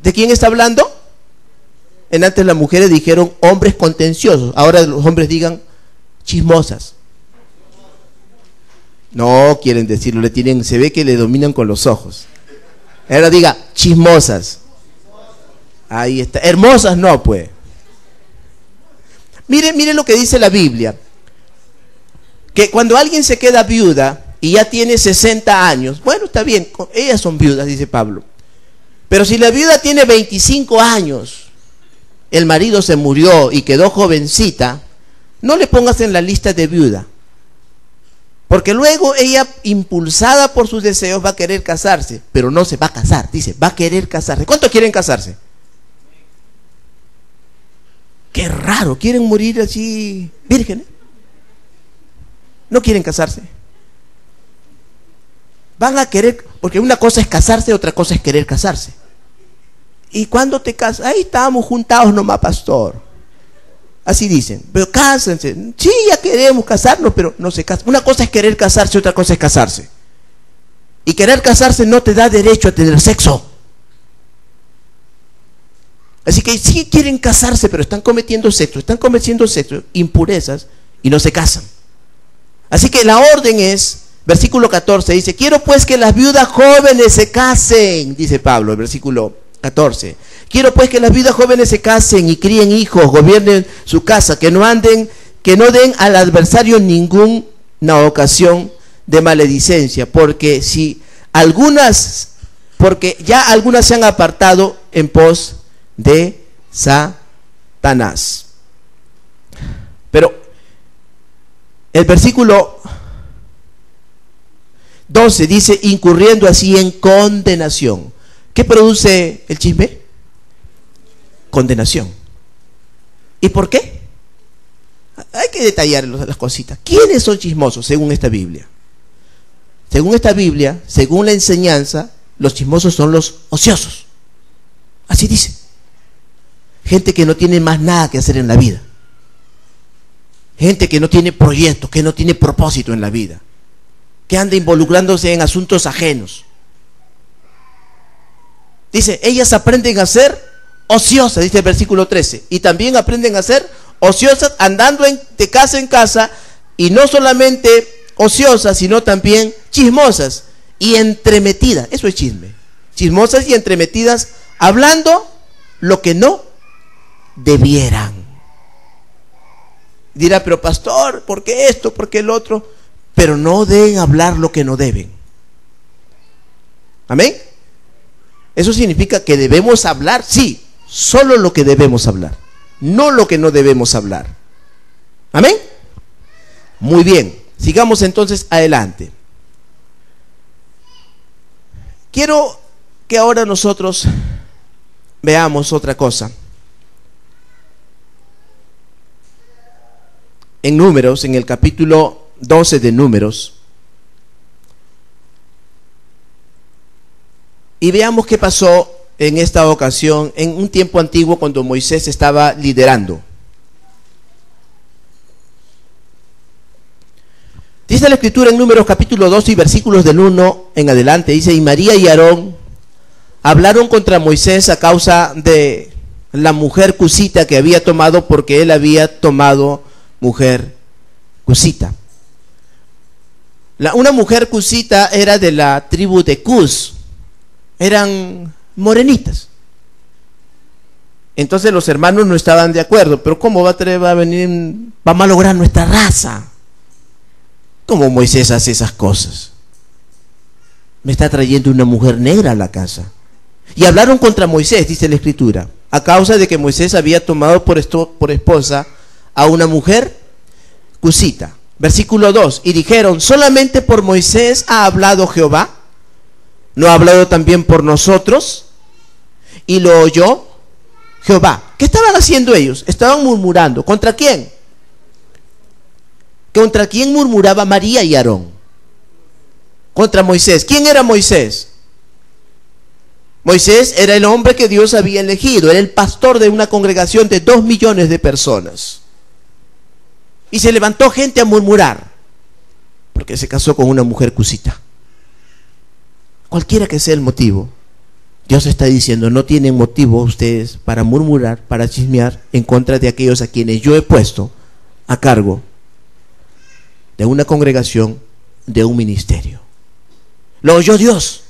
¿De quién está hablando? En antes las mujeres dijeron hombres contenciosos, ahora los hombres digan chismosas. No quieren decirlo, se ve que le dominan con los ojos. Ahora diga chismosas. Ahí está. Hermosas no, pues. Miren lo que dice la Biblia. Que cuando alguien se queda viuda y ya tiene 60 años, bueno, está bien, ellas son viudas, dice Pablo. Pero si la viuda tiene 25 años, el marido se murió y quedó jovencita, no le pongas en la lista de viuda. Porque luego ella, impulsada por sus deseos, va a querer casarse, pero no se va a casar, dice, va a querer casarse. ¿Cuántos quieren casarse? Qué raro, quieren morir así vírgenes. No quieren casarse. Van a querer, porque una cosa es casarse, otra cosa es querer casarse. ¿Y cuándo te casas? Ahí estábamos juntados nomás, pastor. Así dicen, pero cásense. Sí, ya queremos casarnos, pero no se casan. Una cosa es querer casarse, otra cosa es casarse. Y querer casarse no te da derecho a tener sexo. Así que sí quieren casarse, pero están cometiendo sexo, impurezas, y no se casan. Así que la orden es, versículo 14, dice, quiero pues que las viudas jóvenes se casen, dice Pablo, el versículo 14. Quiero pues que las viudas jóvenes se casen y críen hijos, gobiernen su casa, que no den al adversario ninguna ocasión de maledicencia, porque ya algunas se han apartado en pos de Satanás. Pero el versículo 12 dice, incurriendo así en condenación. ¿Qué produce el chisme? Condenación. ¿Y por qué? Hay que detallar las cositas. ¿Quiénes son chismosos según esta Biblia? Según esta Biblia, según la enseñanza, los chismosos son los ociosos. Así dice. Gente que no tiene más nada que hacer en la vida. Gente que no tiene proyectos, que no tiene propósito en la vida. Que anda involucrándose en asuntos ajenos. Dice, ellas aprenden a ser ociosas, dice el versículo 13. Y también aprenden a ser ociosas andando de casa en casa. Y no solamente ociosas, sino también chismosas y entremetidas. Eso es chisme. Chismosas y entremetidas, hablando lo que no debieran. Dirá, pero pastor, ¿por qué esto? ¿Por qué el otro? Pero no deben hablar lo que no deben. ¿Amén? Eso significa que debemos hablar, sí, solo lo que debemos hablar, no lo que no debemos hablar. ¿Amén? Muy bien, sigamos entonces adelante. Quiero que ahora nosotros veamos otra cosa. En Números, en el capítulo 12 de Números, y veamos qué pasó en esta ocasión, en un tiempo antiguo cuando Moisés estaba liderando. Dice la Escritura en Números capítulo 12 y versículos del 1 en adelante, dice, y María y Aarón hablaron contra Moisés a causa de la mujer cusita que había tomado, porque él había tomado mujer cusita. Una mujer cusita era de la tribu de Cus, eran morenitas. Entonces los hermanos no estaban de acuerdo, pero ¿cómo va a venir, va a malograr nuestra raza? ¿Cómo Moisés hace esas cosas? Me está trayendo una mujer negra a la casa. Y hablaron contra Moisés, dice la Escritura, a causa de que Moisés había tomado por esposa a una mujer cusita. Versículo 2, y dijeron, ¿solamente por Moisés ha hablado Jehová? ¿No ha hablado también por nosotros? Y lo oyó Jehová. ¿Qué estaban haciendo ellos? Estaban murmurando. ¿Contra quién? ¿Contra quién murmuraba María y Aarón? Contra Moisés. ¿Quién era Moisés? Moisés era el hombre que Dios había elegido, era el pastor de una congregación de 2 millones de personas. Y se levantó gente a murmurar, porque se casó con una mujer cusita. Cualquiera que sea el motivo, Dios está diciendo, no tienen motivo ustedes para murmurar, para chismear en contra de aquellos a quienes yo he puesto a cargo de una congregación, de un ministerio. Lo oyó Dios.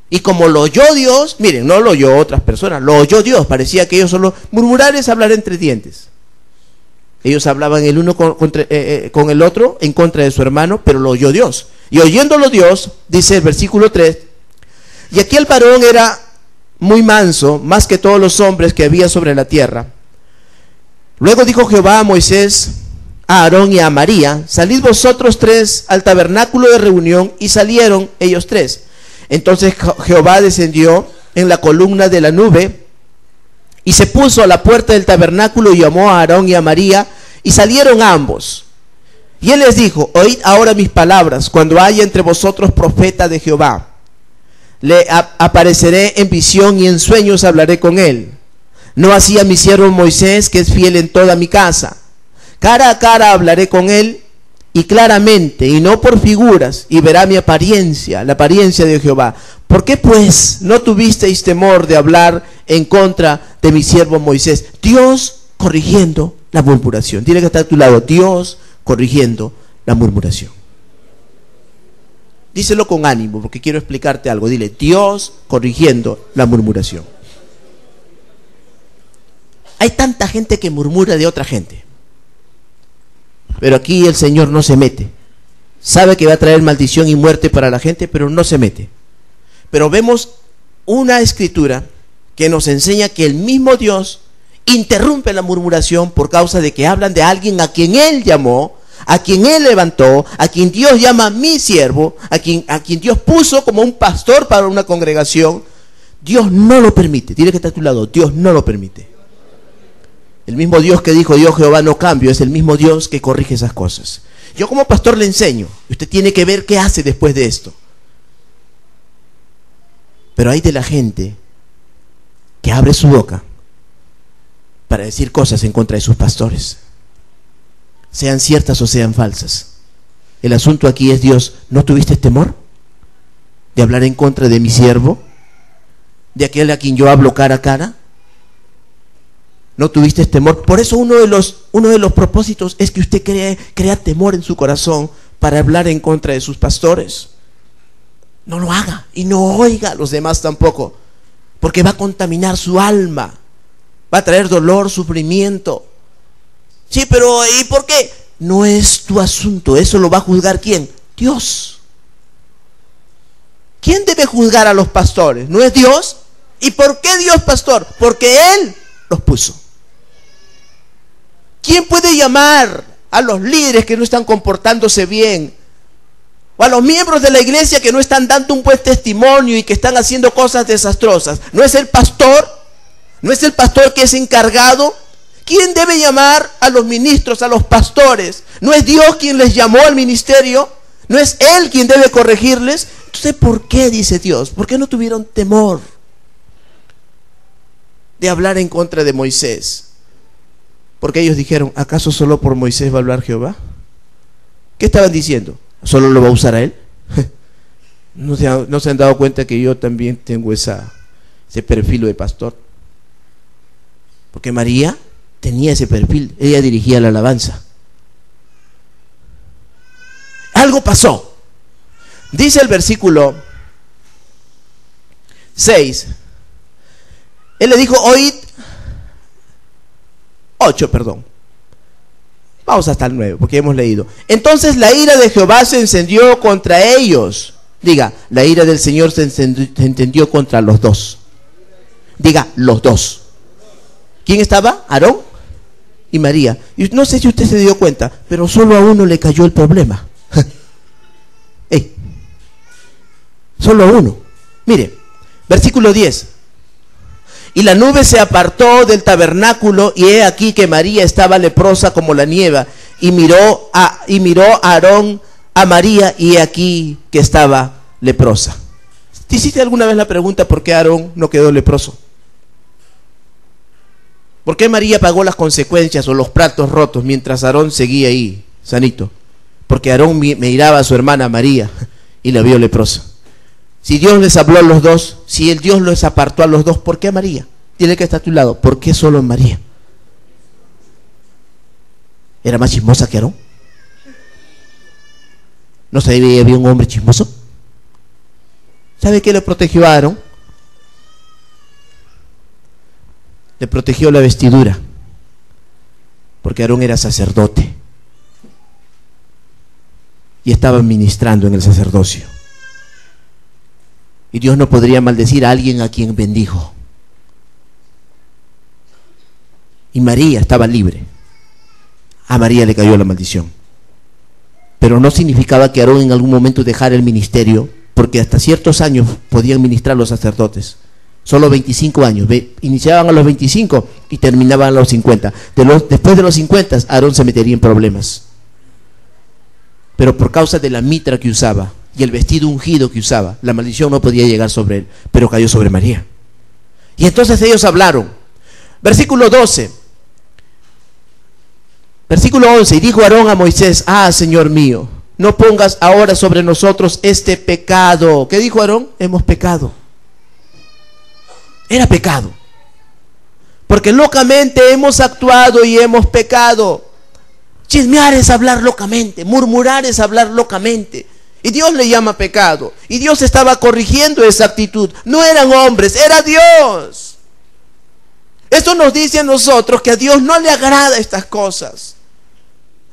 Y como lo oyó Dios, miren, no lo oyó otras personas, lo oyó Dios. Parecía que ellos solo murmurar es hablar entre dientes. Ellos hablaban el uno con el otro en contra de su hermano, pero lo oyó Dios. Y oyéndolo Dios, dice el versículo 3, y aquí el varón era muy manso, más que todos los hombres que había sobre la tierra. Luego dijo Jehová a Moisés, a Aarón y a María, salid vosotros 3 al tabernáculo de reunión, y salieron ellos 3. Entonces Jehová descendió en la columna de la nube y se puso a la puerta del tabernáculo y llamó a Aarón y a María, y salieron ambos. Y él les dijo, oíd ahora mis palabras, cuando haya entre vosotros profeta de Jehová. apareceré en visión y en sueños hablaré con él. No así a mi siervo Moisés, que es fiel en toda mi casa. Cara a cara hablaré con él y claramente, y no por figuras, y verá mi apariencia, la apariencia de Jehová. ¿Por qué pues no tuvisteis temor de hablar en contra de mi siervo Moisés? Dios corrigiendo la murmuración. Tiene que estar a tu lado, Dios corrigiendo la murmuración. Díselo con ánimo, porque quiero explicarte algo. Dile, Dios corrigiendo la murmuración. Hay tanta gente que murmura de otra gente, pero aquí el Señor no se mete. Sabe que va a traer maldición y muerte para la gente, pero no se mete. Pero vemos una escritura que nos enseña que el mismo Dios interrumpe la murmuración por causa de que hablan de alguien a quien Él llamó, a quien Él levantó, a quien Dios llama mi siervo, a quien Dios puso como un pastor para una congregación. Dios no lo permite. Tiene que estar a tu lado. Dios no lo permite. El mismo Dios que dijo, yo Jehová no cambio, es el mismo Dios que corrige esas cosas. Yo como pastor le enseño, y usted tiene que ver qué hace después de esto. Pero hay de la gente que abre su boca para decir cosas en contra de sus pastores, sean ciertas o sean falsas. El asunto aquí es, Dios, ¿no tuviste temor de hablar en contra de mi siervo, de aquel a quien yo hablo cara a cara? ¿No tuviste temor? Por eso uno de los propósitos es que usted crea temor en su corazón para hablar en contra de sus pastores. No lo haga y no oiga a los demás tampoco, porque va a contaminar su alma, va a traer dolor, sufrimiento. Sí, pero ¿y por qué? No es tu asunto, eso lo va a juzgar ¿quién? Dios. ¿Quién debe juzgar a los pastores? ¿No es Dios? ¿Y por qué Dios, pastor? Porque Él los puso. ¿Quién puede llamar a los líderes que no están comportándose bien? O a los miembros de la iglesia que no están dando un buen testimonio y que están haciendo cosas desastrosas. ¿No es el pastor? ¿No es el pastor que es encargado? ¿Quién debe llamar a los ministros, a los pastores? ¿No es Dios quien les llamó al ministerio? ¿No es Él quien debe corregirles? Entonces, ¿por qué, dice Dios? ¿Por qué no tuvieron temor de hablar en contra de Moisés? Porque ellos dijeron, ¿acaso solo por Moisés va a hablar Jehová? ¿Qué estaban diciendo? ¿Solo lo va a usar a él? ¿No se han dado cuenta que yo también tengo ese perfil de pastor? Porque María tenía ese perfil, ella dirigía la alabanza. Algo pasó. Dice el versículo 6. Él le dijo, oíd. 8, perdón. Vamos hasta el 9, porque hemos leído. Entonces la ira de Jehová se encendió contra ellos. Diga, la ira del Señor se encendió contra los dos. Diga, los dos. ¿Quién estaba? Aarón y María. Y no sé si usted se dio cuenta, pero solo a uno le cayó el problema. Solo a uno. Mire, versículo 10. Y la nube se apartó del tabernáculo, y he aquí que María estaba leprosa como la nieve, y miró a Aarón a María, y he aquí que estaba leprosa. ¿Te hiciste alguna vez la pregunta por qué Aarón no quedó leproso? ¿Por qué María pagó las consecuencias o los platos rotos mientras Aarón seguía ahí, sanito? Porque Aarón miraba a su hermana María y la vio leprosa. Si Dios les habló a los dos, si el Dios los apartó a los dos, ¿por qué a María? Tiene que estar a tu lado. ¿Por qué solo a María? ¿Era más chismosa que Aarón? ¿No sabía que había un hombre chismoso? ¿Sabe qué le protegió a Aarón? Le protegió la vestidura, porque Aarón era sacerdote y estaba ministrando en el sacerdocio. Y Dios no podría maldecir a alguien a quien bendijo. Y María estaba libre. A María le cayó la maldición. Pero no significaba que Aarón en algún momento dejara el ministerio, porque hasta ciertos años podían ministrar los sacerdotes. Solo 25 años. Iniciaban a los 25 y terminaban a los 50. Después de los 50, Aarón se metería en problemas. Pero por causa de la mitra que usaba, y el vestido ungido que usaba. La maldición no podía llegar sobre él, pero cayó sobre María. Y entonces ellos hablaron. Versículo 12. Versículo 11. Y dijo Aarón a Moisés: ah, Señor mío, no pongas ahora sobre nosotros este pecado. ¿Qué dijo Aarón? Hemos pecado. Era pecado. Porque locamente hemos actuado y hemos pecado. Chismear es hablar locamente, murmurar es hablar locamente. Y Dios le llama pecado. Y Dios estaba corrigiendo esa actitud. No eran hombres, era Dios. Esto nos dice a nosotros que a Dios no le agrada estas cosas.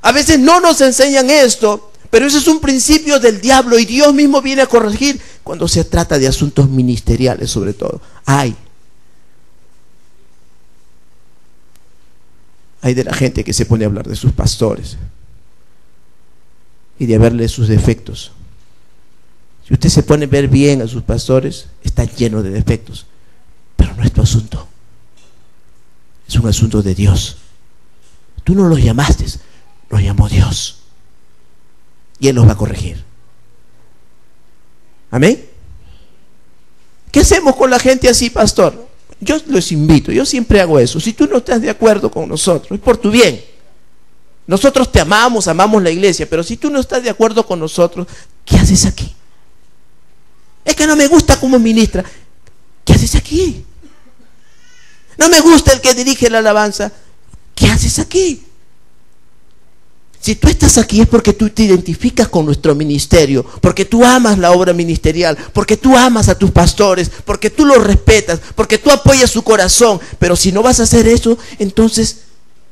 A veces no nos enseñan esto, pero eso es un principio del diablo y Dios mismo viene a corregir cuando se trata de asuntos ministeriales, sobre todo. Hay de la gente que se pone a hablar de sus pastores y de verle sus defectos. Si usted se pone a ver bien a sus pastores, está lleno de defectos, pero no es tu asunto. Es un asunto de Dios. Tú no los llamaste, los llamó Dios. Y Él los va a corregir. ¿Amén? ¿Qué hacemos con la gente así, pastor? Yo los invito, yo siempre hago eso. Si tú no estás de acuerdo con nosotros, es por tu bien. Nosotros te amamos la iglesia, pero si tú no estás de acuerdo con nosotros, ¿qué haces aquí? Es que no me gusta cómo ministra. ¿Qué haces aquí? No me gusta el que dirige la alabanza. ¿Qué haces aquí? Si tú estás aquí es porque tú te identificas con nuestro ministerio, porque tú amas la obra ministerial, porque tú amas a tus pastores, porque tú los respetas, porque tú apoyas su corazón. Pero si no vas a hacer eso, entonces,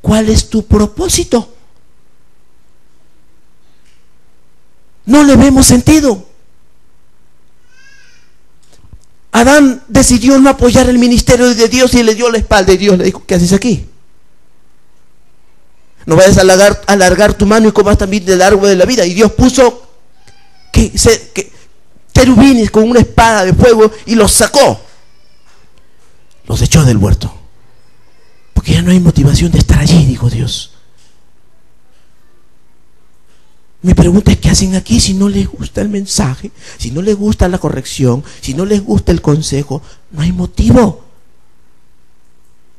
¿cuál es tu propósito? No le vemos sentido. Adán decidió no apoyar el ministerio de Dios y le dio la espalda, y Dios le dijo: ¿qué haces aquí? No vayas a alargar tu mano y comas también del árbol de la vida. Y Dios puso querubines con una espada de fuego y los sacó, los echó del huerto, porque ya no hay motivación de estar allí, dijo Dios. Mi pregunta es: ¿qué hacen aquí si no les gusta el mensaje? Si no les gusta la corrección, si no les gusta el consejo, no hay motivo.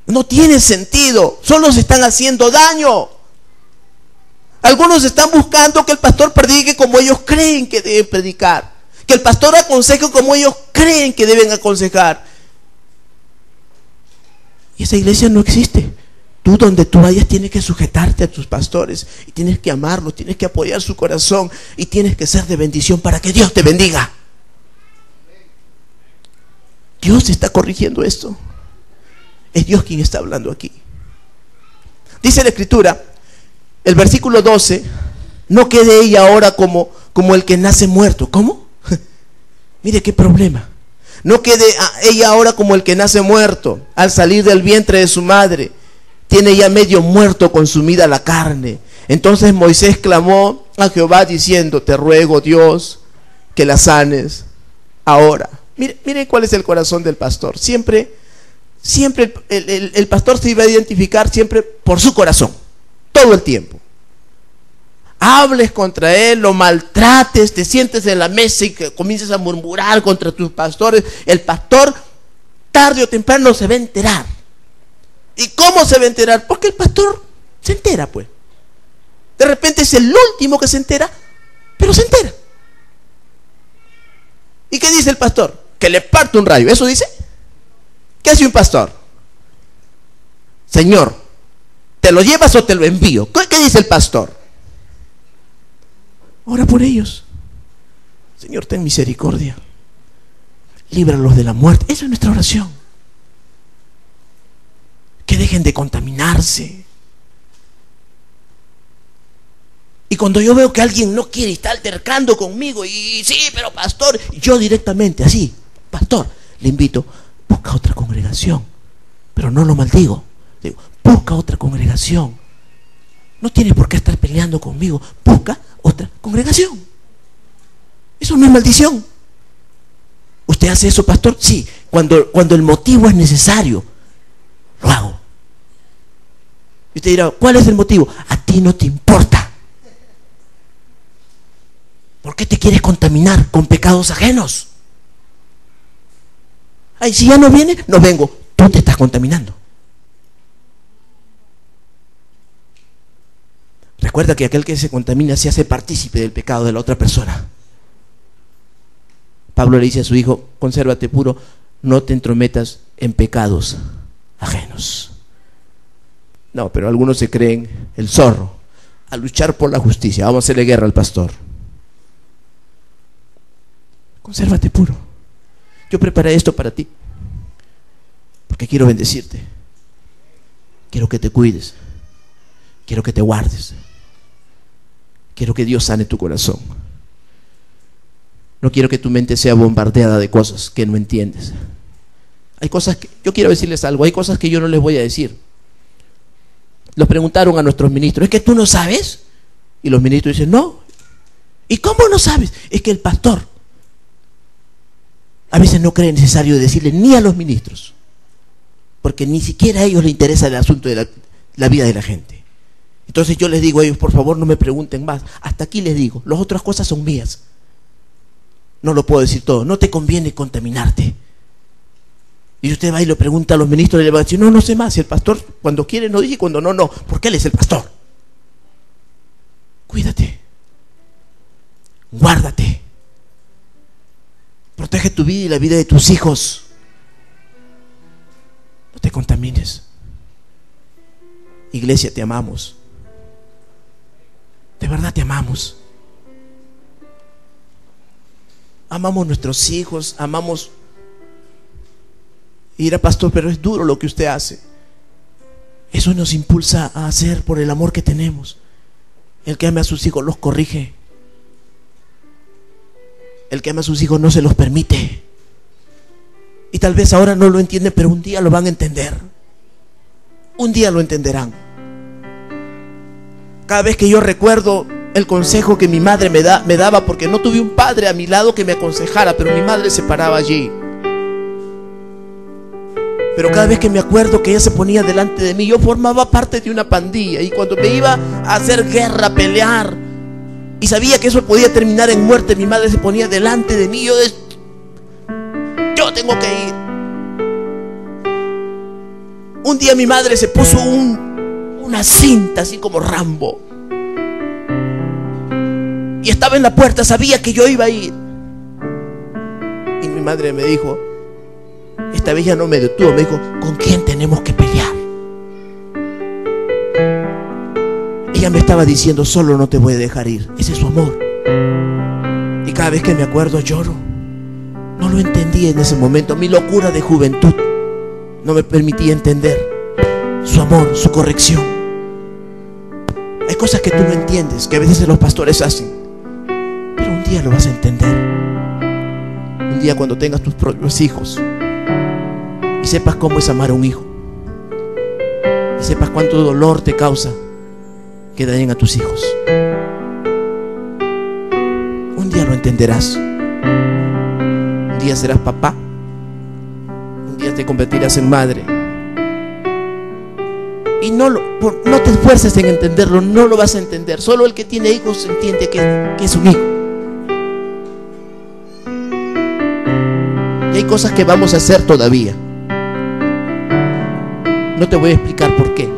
No tiene sentido, solo se están haciendo daño. Algunos están buscando que el pastor predique como ellos creen que deben predicar, que el pastor aconseje como ellos creen que deben aconsejar. Y esa iglesia no existe. Tú, donde tú vayas, tienes que sujetarte a tus pastores y tienes que amarlos, tienes que apoyar su corazón y tienes que ser de bendición para que Dios te bendiga. Dios está corrigiendo esto. Es Dios quien está hablando aquí. Dice la Escritura, el versículo 12: no quede ella ahora como el que nace muerto. ¿Cómo? Mire qué problema. No quede ella ahora como el que nace muerto al salir del vientre de su madre. Tiene ya medio muerto, consumida la carne. Entonces Moisés clamó a Jehová diciendo: te ruego, Dios, que la sanes ahora. Mire cuál es el corazón del pastor. Siempre el pastor se iba a identificar siempre por su corazón, todo el tiempo. Hables contra él, lo maltrates, te sientes en la mesa y que comiences a murmurar contra tus pastores. El pastor tarde o temprano se va a enterar. ¿Y cómo se va a enterar? Porque el pastor se entera, pues. De repente es el último que se entera, pero se entera. ¿Y qué dice el pastor? Que le parte un rayo. ¿Eso dice? ¿Qué hace un pastor? Señor, ¿te lo llevas o te lo envío? ¿Qué dice el pastor? Ora por ellos. Señor, ten misericordia. Líbralos de la muerte. Esa es nuestra oración. Que dejen de contaminarse. Y cuando yo veo que alguien no quiere y está altercando conmigo, y sí, pero pastor, yo directamente así: pastor, le invito, busca otra congregación. Pero no lo maldigo. Digo, busca otra congregación. No tienes por qué estar peleando conmigo. Busca otra congregación. Eso no es maldición. ¿Usted hace eso, pastor? Sí, cuando el motivo es necesario, lo hago. Y usted dirá: ¿cuál es el motivo? A ti no te importa. qué te quieres contaminar con pecados ajenos? Ay, si ya no viene, no vengo. Tú te estás contaminando. Recuerda que aquel que se contamina se hace partícipe del pecado de la otra persona. Pablo le dice a su hijo: consérvate puro, no te entrometas en pecados ajenos. No, pero algunos se creen el zorro, a luchar por la justicia. Vamos a hacerle guerra al pastor. Consérvate puro. Yo preparé esto para ti, porque quiero bendecirte. Quiero que te cuides. Quiero que te guardes. Quiero que Dios sane tu corazón. No quiero que tu mente sea bombardeada de cosas que no entiendes. Hay cosas que, yo quiero decirles algo, hay cosas que yo no les voy a decir. Los preguntaron a nuestros ministros: ¿es que tú no sabes? Y los ministros dicen: no. ¿Y cómo no sabes? Es que el pastor a veces no cree necesario decirle ni a los ministros, porque ni siquiera a ellos les interesa el asunto de la vida de la gente. Entonces yo les digo a ellos: por favor, no me pregunten más. Hasta aquí les digo, las otras cosas son mías. No lo puedo decir todo. No te conviene contaminarte. Y usted va y le pregunta a los ministros y le va a decir: no, no sé más. Si el pastor cuando quiere no dice, y cuando no, no. Porque él es el pastor. Cuídate. Guárdate. Protege tu vida y la vida de tus hijos. No te contamines. Iglesia, te amamos. De verdad te amamos. Amamos nuestros hijos, amamos. Y dirá: pastor, pero es duro lo que usted hace. Eso nos impulsa a hacer por el amor que tenemos. El que ama a sus hijos los corrige. El que ama a sus hijos no se los permite. Y tal vez ahora no lo entienden, pero un día lo van a entender. Un día lo entenderán. Cada vez que yo recuerdo el consejo que mi madre me daba, porque no tuve un padre a mi lado que me aconsejara, pero mi madre se paraba allí. Pero cada vez que me acuerdo que ella se ponía delante de mí, yo formaba parte de una pandilla, y cuando me iba a hacer guerra, a pelear, y sabía que eso podía terminar en muerte, mi madre se ponía delante de mí. Yo tengo que ir. Un día mi madre se puso una cinta así como Rambo, y estaba en la puerta, sabía que yo iba a ir. Y mi madre me dijo, esta vez ya no me detuvo, me dijo: ¿con quién tenemos que pelear? Ella me estaba diciendo: solo no te voy a dejar ir. Ese es su amor. Y cada vez que me acuerdo lloro. No lo entendí en ese momento. Mi locura de juventud no me permitía entender su amor, su corrección. Hay cosas que tú no entiendes, que a veces los pastores hacen, pero un día lo vas a entender. Un día cuando tengas tus propios hijos y sepas cómo es amar a un hijo, y sepas cuánto dolor te causa que dañen a tus hijos, un día lo entenderás. Un día serás papá, un día te convertirás en madre, y no te esfuerces en entenderlo, no lo vas a entender. Solo el que tiene hijos entiende que es un hijo. Y hay cosas que vamos a hacer todavía. No te voy a explicar por qué,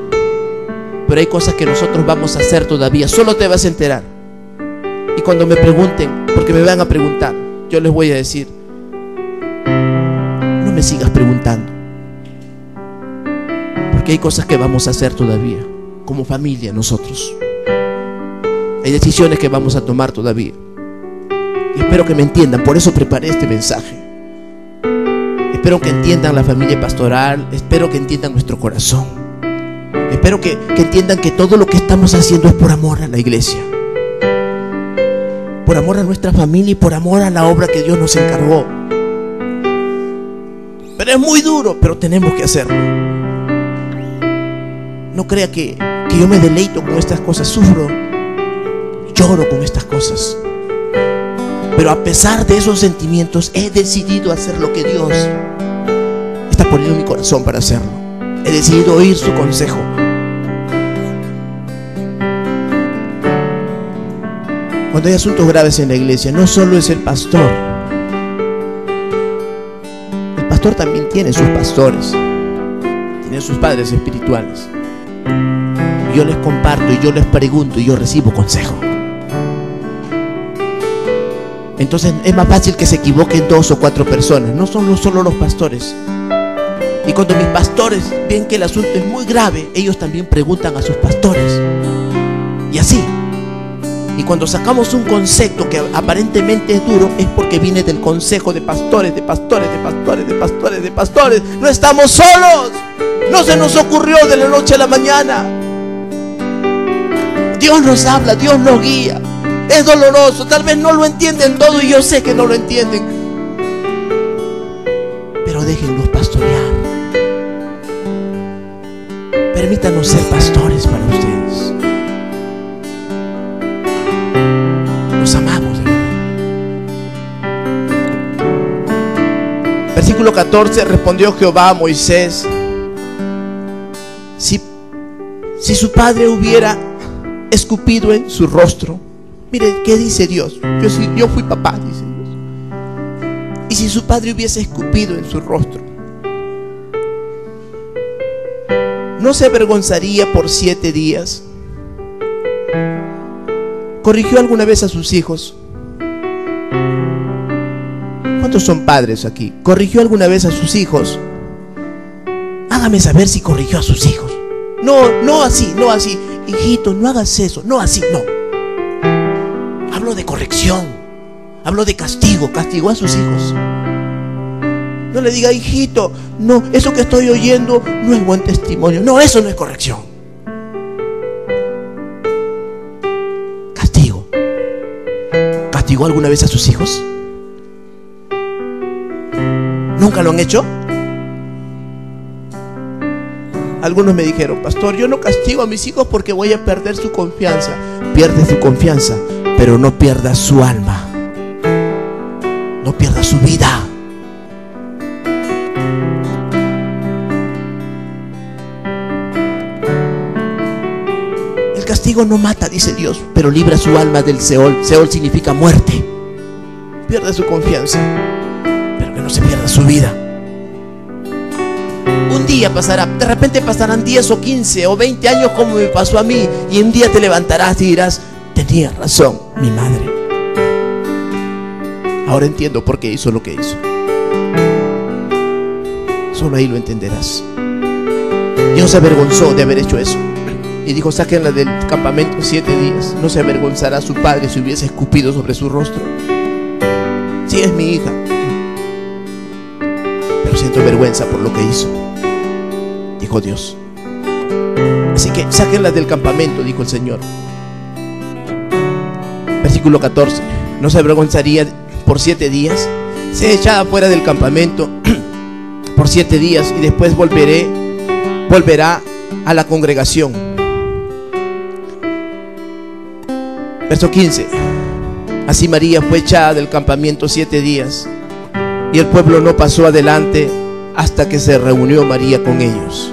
pero hay cosas que nosotros vamos a hacer todavía. Solo te vas a enterar. Y cuando me pregunten, porque me van a preguntar, yo les voy a decir: no me sigas preguntando, porque hay cosas que vamos a hacer todavía, como familia nosotros. Hay decisiones que vamos a tomar todavía. Y espero que me entiendan, por eso preparé este mensaje. Espero que entiendan la familia pastoral, espero que entiendan nuestro corazón. Espero que entiendan que todo lo que estamos haciendo es por amor a la iglesia, por amor a nuestra familia y por amor a la obra que Dios nos encargó. Pero es muy duro, pero tenemos que hacerlo. No crea que yo me deleito con estas cosas, sufro, lloro con estas cosas. Pero a pesar de esos sentimientos, he decidido hacer lo que Dios está poniendo en mi corazón para hacerlo. He decidido oír su consejo. Cuando hay asuntos graves en la iglesia, no solo es el pastor. El pastor también tiene sus pastores, tiene sus padres espirituales. Yo les comparto y yo les pregunto y yo recibo consejo. Entonces es más fácil que se equivoquen 2 o 4 personas. No son solo los pastores. Y cuando mis pastores ven que el asunto es muy grave, ellos también preguntan a sus pastores. Y así. Y cuando sacamos un concepto que aparentemente es duro, es porque viene del consejo de pastores, de pastores, de pastores, de pastores, de pastores. No estamos solos. No se nos ocurrió de la noche a la mañana. Dios nos habla, Dios nos guía. Es doloroso, tal vez no lo entienden todo y yo sé que no lo entienden. Pero déjenlos pastorear. Permítanos ser pastores para ustedes. Los amamos, hermano. Versículo 14, respondió Jehová a Moisés: si su padre hubiera escupido en su rostro. Mire, ¿qué dice Dios? Yo fui papá, dice Dios. Y si su padre hubiese escupido en su rostro, ¿no se avergonzaría por 7 días? ¿Corrigió alguna vez a sus hijos? ¿Cuántos son padres aquí? ¿Corrigió alguna vez a sus hijos? Hágame saber si corrigió a sus hijos. No así. Hijito, no hagas eso. No así, no. Hablo de corrección. Hablo de castigo. Castigó a sus hijos. No le diga: hijito, no, eso que estoy oyendo no es buen testimonio. No, eso no es corrección. Castigo. ¿Castigó alguna vez a sus hijos? ¿Nunca lo han hecho? Algunos me dijeron: pastor, yo no castigo a mis hijos porque voy a perder su confianza. Pierde su confianza, pero no pierda su alma. No pierda su vida. El castigo no mata, dice Dios, pero libra su alma del Seol. Seol significa muerte. Pierde su confianza, pero que no se pierda su vida. Un día pasará, de repente pasarán 10 o 15 o 20 años como me pasó a mí, y un día te levantarás y dirás: tenía razón mi madre. Ahora entiendo por qué hizo lo que hizo. Solo ahí lo entenderás. Dios se avergonzó de haber hecho eso y dijo: sáquenla del campamento 7 días. No se avergonzará su padre si hubiese escupido sobre su rostro. Sí, es mi hija, pero siento vergüenza por lo que hizo, dijo Dios. Así que sáquenla del campamento, dijo el Señor. Versículo 14. ¿No se avergonzaría por 7 días? Se echada fuera del campamento por 7 días y después volverá a la congregación. Verso 15. Así María fue echada del campamento 7 días y el pueblo no pasó adelante hasta que se reunió María con ellos.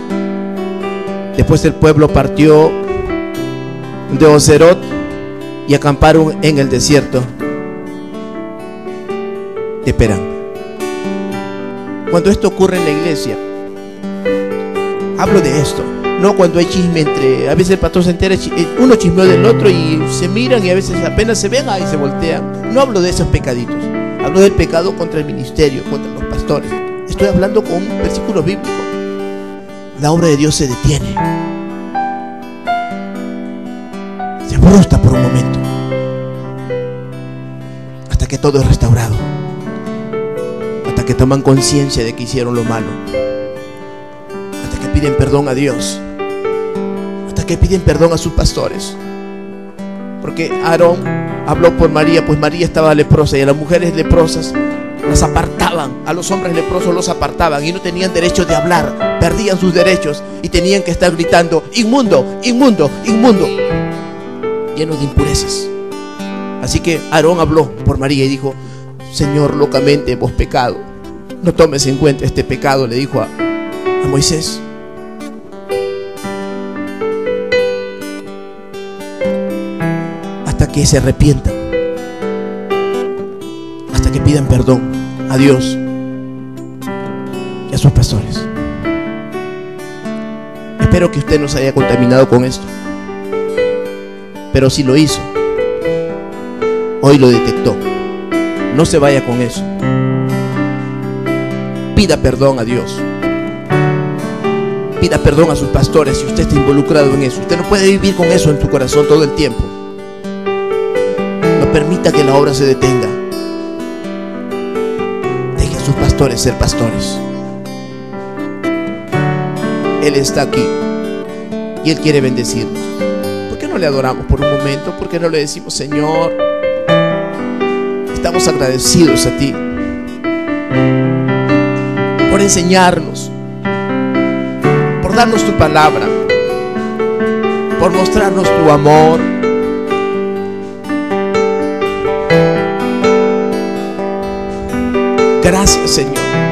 Después el pueblo partió de Oserot y acamparon en el desierto de Perán. Cuando esto ocurre en la iglesia, hablo de esto, no cuando hay chisme entre, a veces el pastor se entera, uno chismeó del otro y se miran y a veces apenas se ven, ahí se voltean. No hablo de esos pecaditos, hablo del pecado contra el ministerio, contra los pastores. Estoy hablando con un versículo bíblico. La obra de Dios se detiene, se frustra por un momento, hasta que todo es restaurado, hasta que toman conciencia de que hicieron lo malo, hasta que piden perdón a Dios, hasta que piden perdón a sus pastores. Porque Aarón habló por María, pues María estaba leprosa y a las mujeres leprosas las apartaban, a los hombres leprosos los apartaban y no tenían derecho de hablar, perdían sus derechos y tenían que estar gritando: inmundo, inmundo, inmundo, llenos de impurezas. Así que Aarón habló por María y dijo: Señor, locamente hemos pecado, no tomes en cuenta este pecado, le dijo a Moisés. Hasta que se arrepientan. que pidan perdón a Dios y a sus pastores. Espero que usted no se haya contaminado con esto, pero si lo hizo, hoy lo detectó. No se vaya con eso. Pida perdón a Dios. Pida perdón a sus pastores si usted está involucrado en eso. Usted no puede vivir con eso en su corazón todo el tiempo. No permita que la obra se detenga. Deje a sus pastores ser pastores. Él está aquí y Él quiere bendecirnos. ¿Por qué no le adoramos por un momento? ¿Por qué no le decimos: Señor, estamos agradecidos a ti por enseñarnos, por darnos tu palabra, por mostrarnos tu amor? Gracias, Señor.